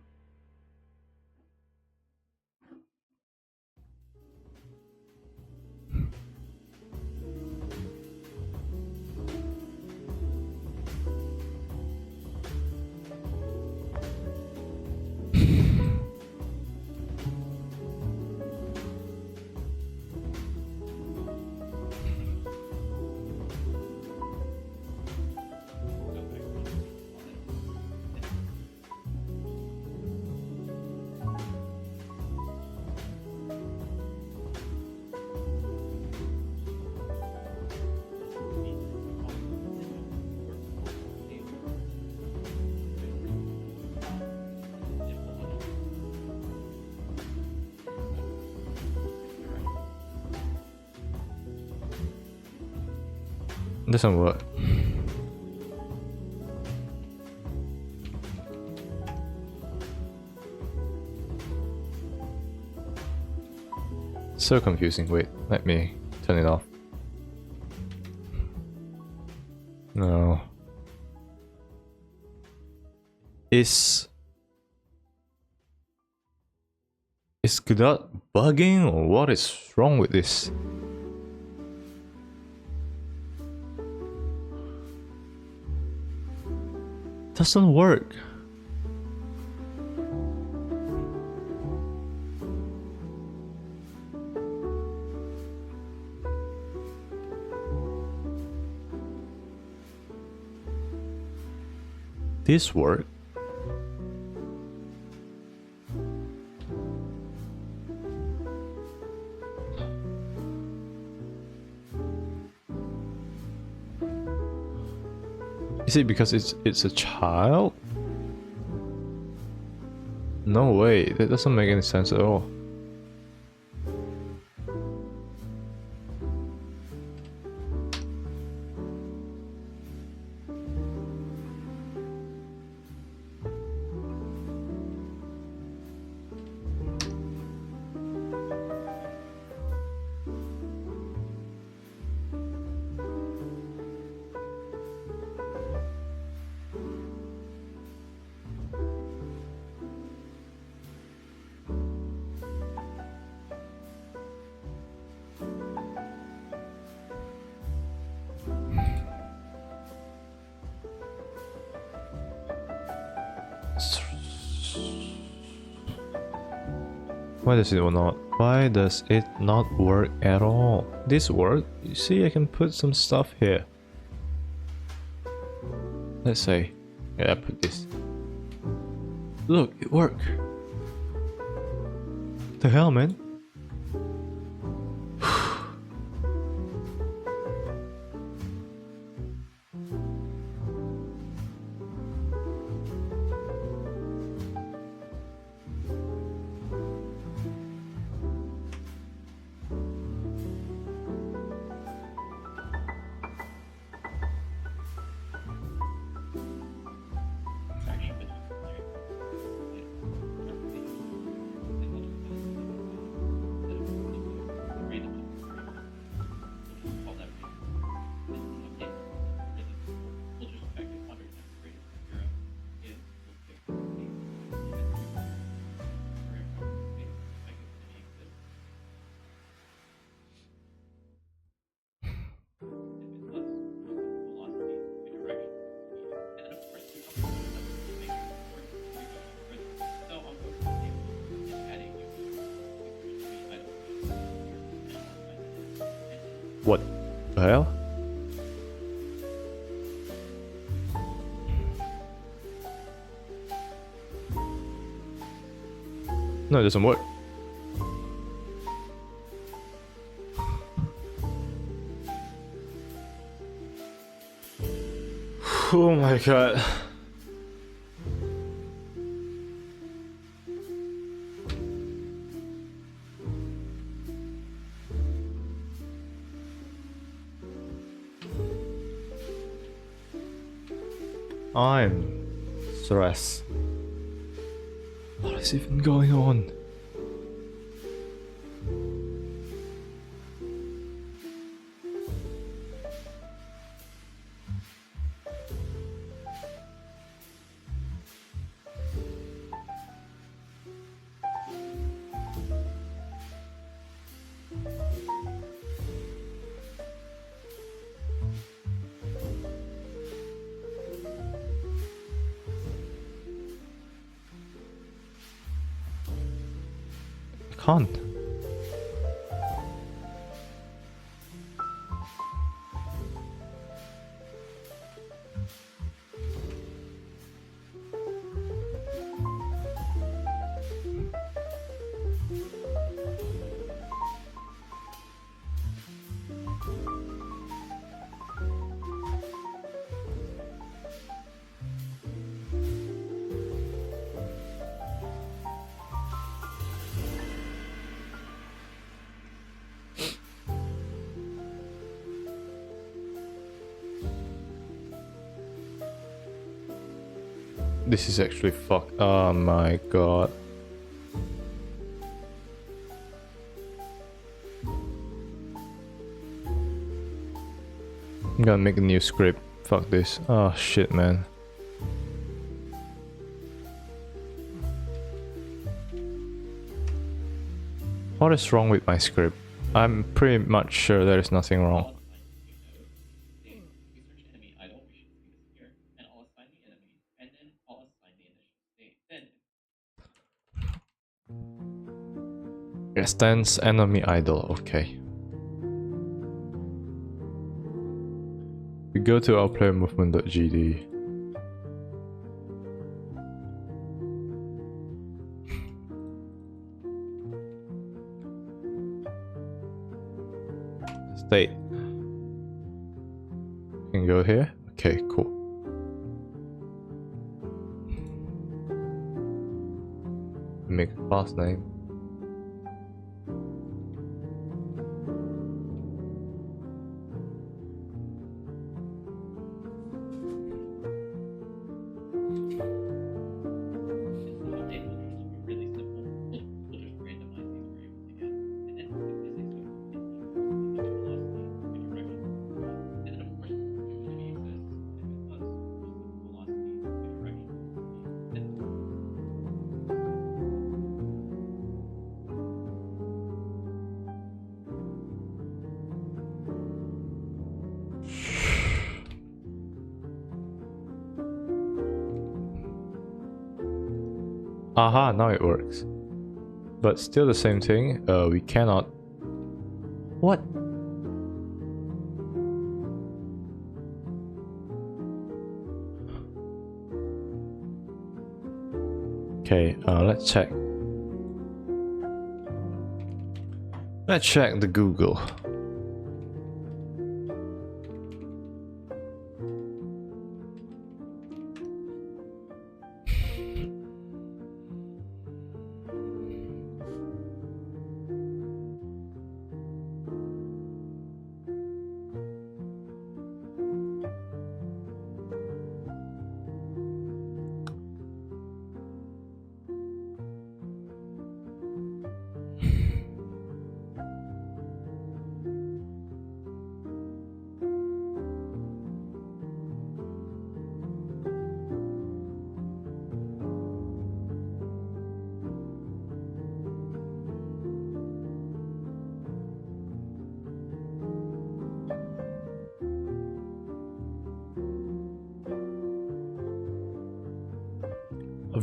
[SPEAKER 1] It doesn't work. So confusing. Wait, let me turn it off. No. Is Godot bugging or what is wrong with this? Doesn't work. This work. Is it because it's a child? No way, that doesn't make any sense at all. Why does it not? Why does it not work at all? This work? You see, I can put some stuff here. Let's say, yeah, I put this. Look, it worked. The hell, man? What the hell? No, it doesn't work. Oh my god. I'm stressed. What is even going on? can't. This is actually fuck. Oh my god. I'm gonna make a new script. Fuck this. Oh shit, man. What is wrong with my script? I'm pretty much sure there is nothing wrong. Extends enemy idle. Okay. We go to our player movement.gd. State. Can go here. Okay, cool. Make a class name. Aha, now it works. But still the same thing, we cannot... What? Okay, let's check. Let's check the Google.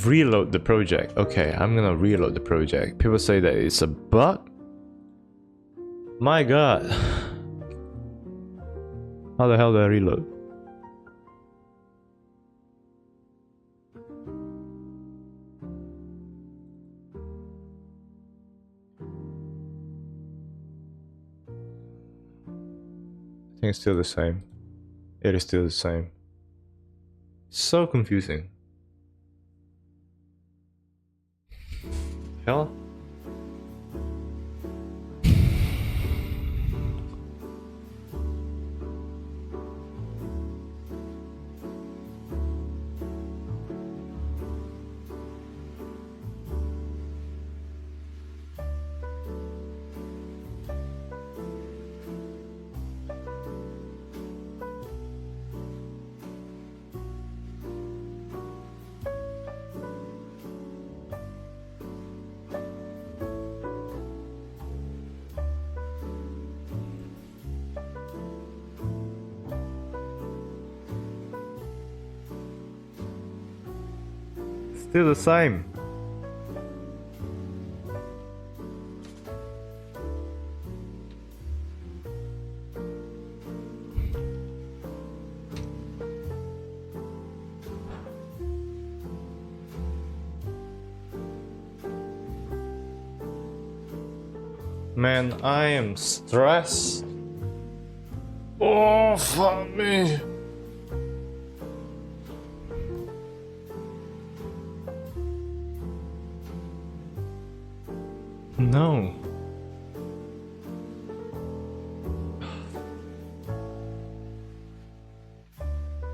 [SPEAKER 1] Reload the project. Okay, I'm gonna reload the project. People say that it's a bug. My god. How the hell do I reload? I think it's still the same. It is still the same. So confusing. Hell? Still the same. Man, I am stressed. Oh, fuck me. No.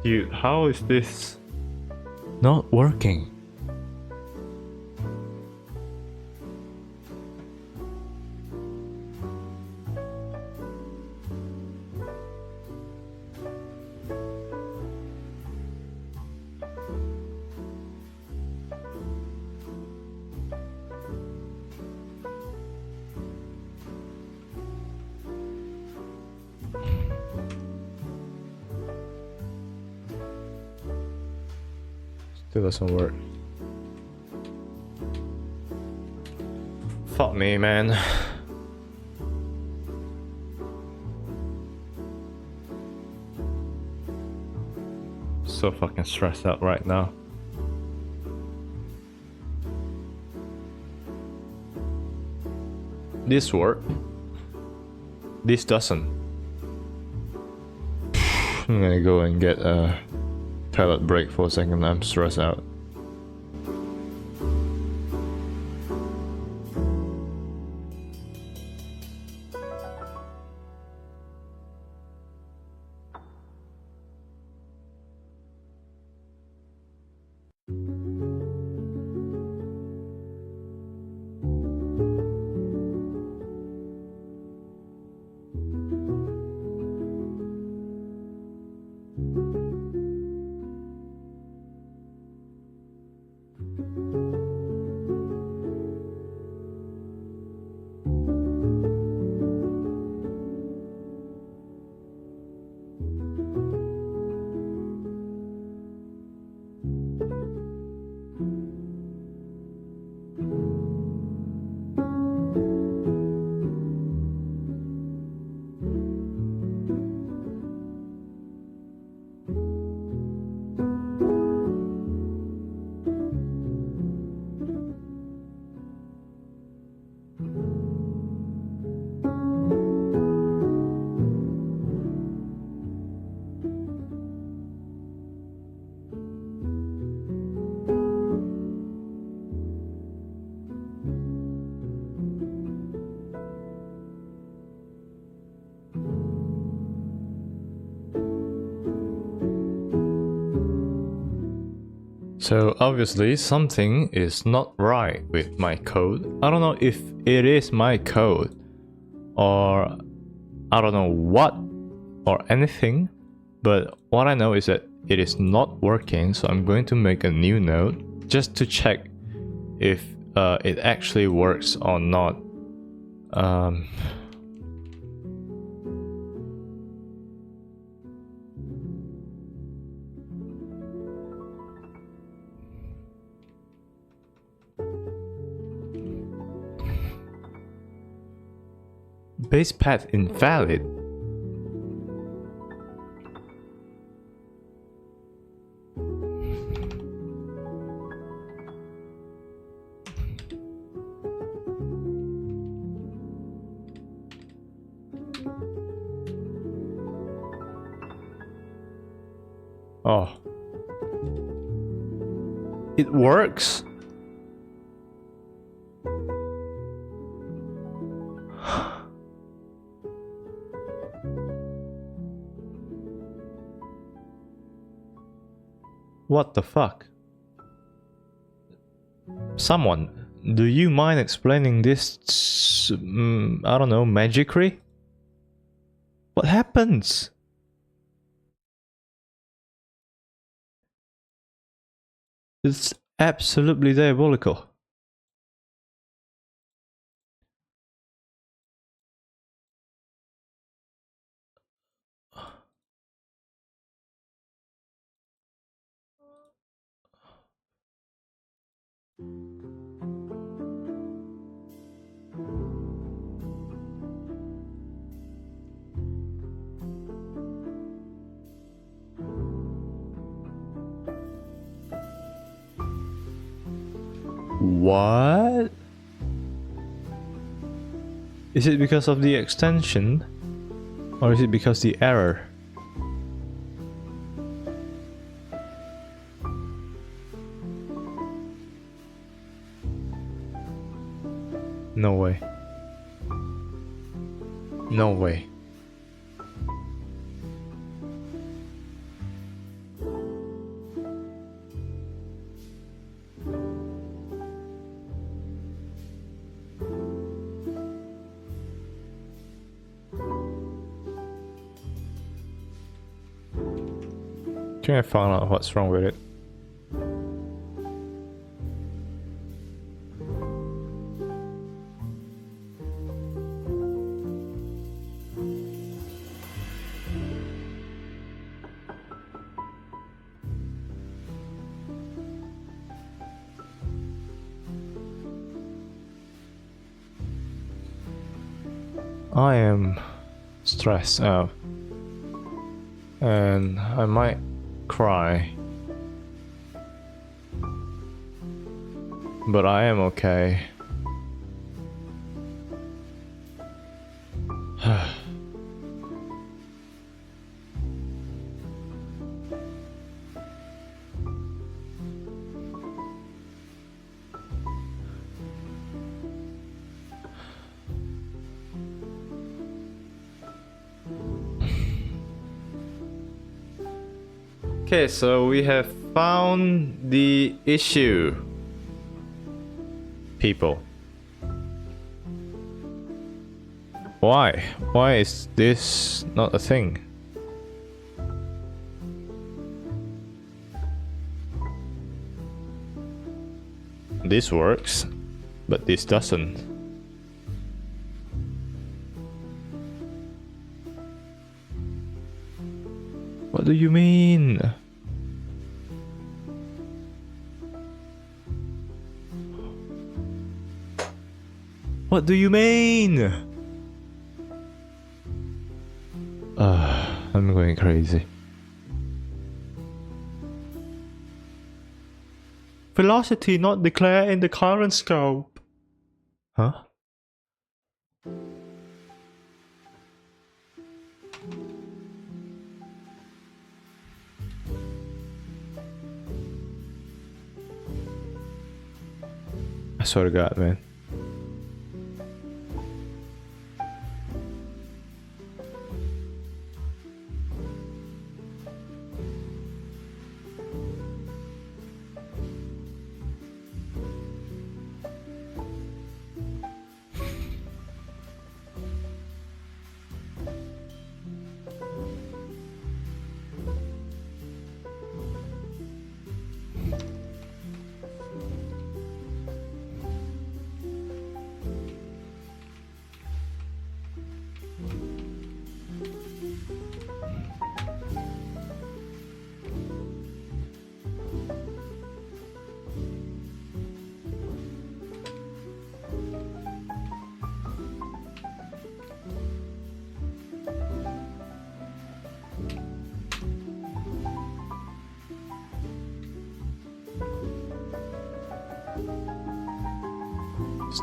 [SPEAKER 1] Dude, how is this not working? Still doesn't work. Fuck me, man. So fucking stressed out right now. This work. This doesn't. I'm gonna go and get a toilet break for a second. I'm stressed out. So obviously something is not right with my code. I don't know if it is my code or I don't know what or anything, but what I know is that it is not working, so I'm going to make a new node just to check if it actually works or not. Base path invalid. Oh. It works. What the fuck? Someone, do you mind explaining this, I don't know, magicry? What happens? It's absolutely diabolical. What? Is it because of the extension? Or is it because the error? No way. No way. Can I find out what's wrong with it? I am stressed out and I might cry, but I am okay. Okay, so we have found the issue. People. Why? Why is this not a thing? This works, but this doesn't. What do you mean? What do you mean? I'm going crazy. Velocity not declared in the current scope. Huh? I swear to God, man.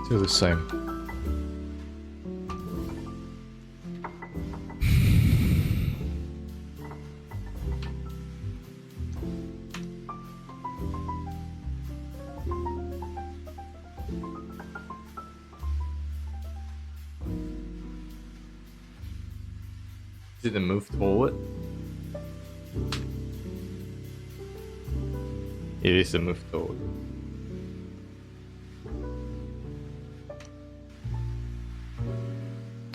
[SPEAKER 1] Still the same. Did it move forward? It is a move forward.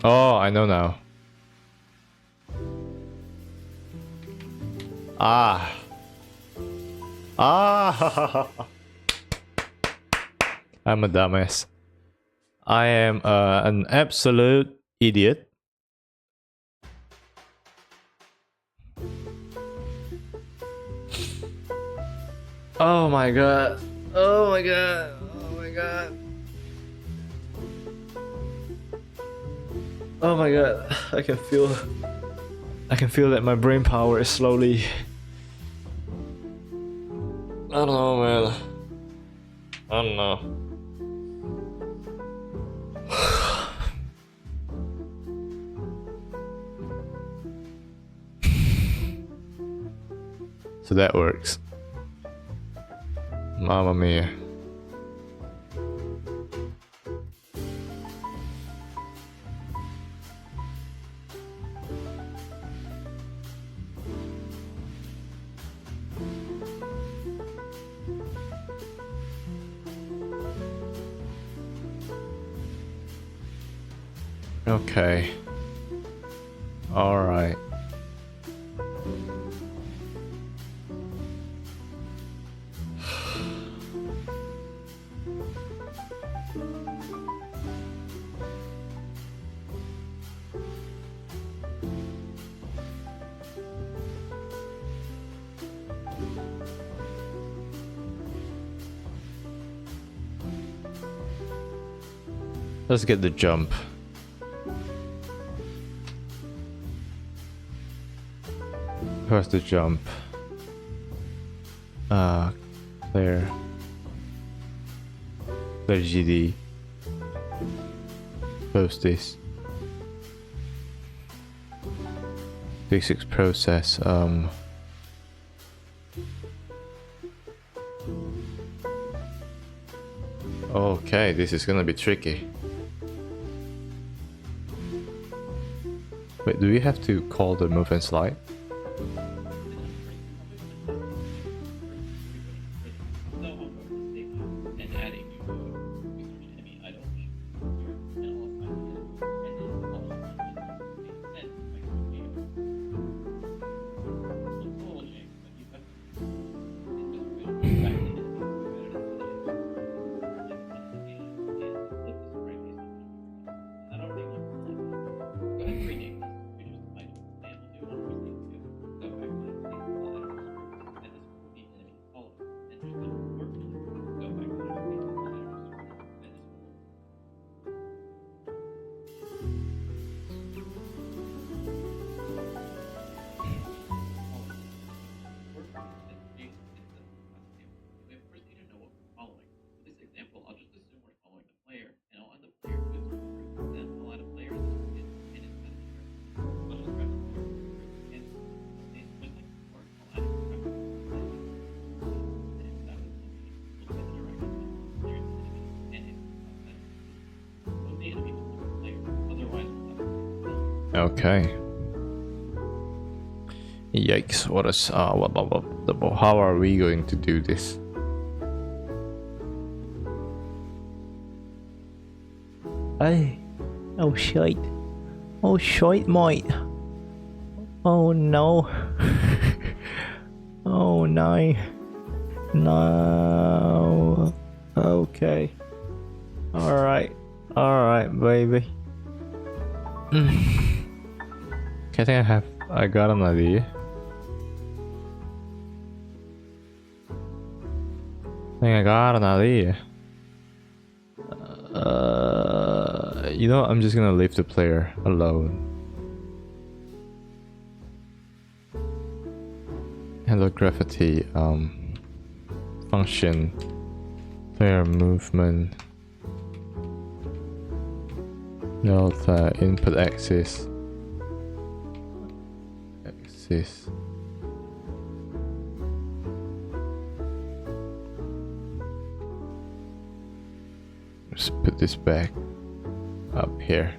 [SPEAKER 1] Oh, I know now. Ah. Ah. I'm a dumbass. I am an absolute idiot. Oh my god. Oh my god. Oh my god. Oh my god. I can feel that my brain power is slowly. I don't know, man. I don't know. So that works. Mamma mia. Okay. All right. Let's get the jump. Where's the jump? Clear. Clear GD. Close this. Basics process. Okay, this is gonna be tricky. Wait, do we have to call the move and slide? Okay. Yikes! What is how are we going to do this?
[SPEAKER 4] Hey, oh shit, mate. Oh no, oh no, no. Okay, all right, baby.
[SPEAKER 1] Okay, I got an idea. You know, I'm just gonna leave the player alone. Handle gravity, function, player movement, delta, input axis. Let's put this back up here.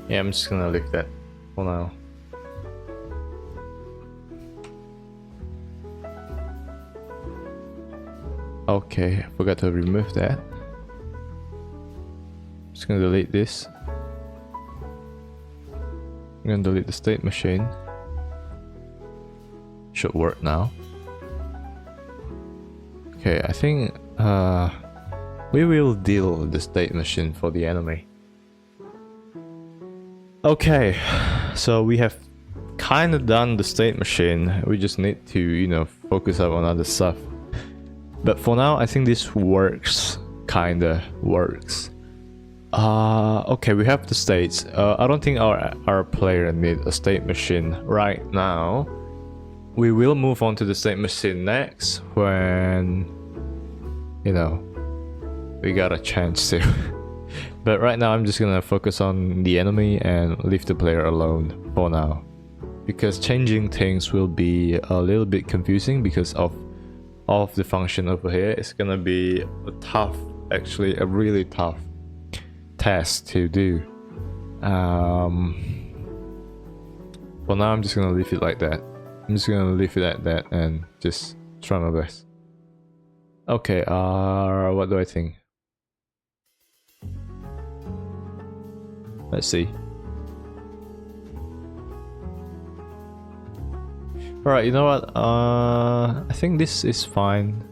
[SPEAKER 1] Yeah, I'm just gonna leave that for now. Okay, I forgot to remove that. Just gonna delete this. I'm gonna delete the state machine. Should work now. Okay, I think we will deal with the state machine for the enemy. Okay, so we have kind of done the state machine. We just need to, you know, focus up on other stuff. But for now, I think this works. Kinda works. Okay, we have the states. I don't think our player need a state machine right now. We will move on to the state machine next when, you know, we got a chance to. But right now I'm just gonna focus on the enemy and leave the player alone for now. Because changing things will be a little bit confusing because of the function over here. It's gonna be a tough, actually a really tough task to do. For now I'm just gonna leave it like that. I'm just gonna leave it at that and just try my best. Okay, what do I think? Let's see. Alright, you know what? I think this is fine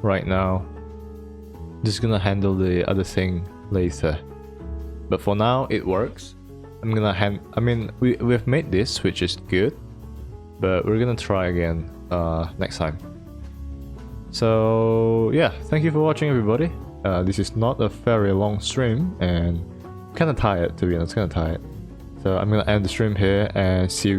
[SPEAKER 1] right now. Just gonna handle the other thing later. But for now, it works. I'm gonna I mean, we've made this, which is good. But we're gonna try again next time. So yeah, thank you for watching, everybody. This is not a very long stream, and I'm kinda tired, to be honest, kinda tired. So I'm gonna end the stream here and see you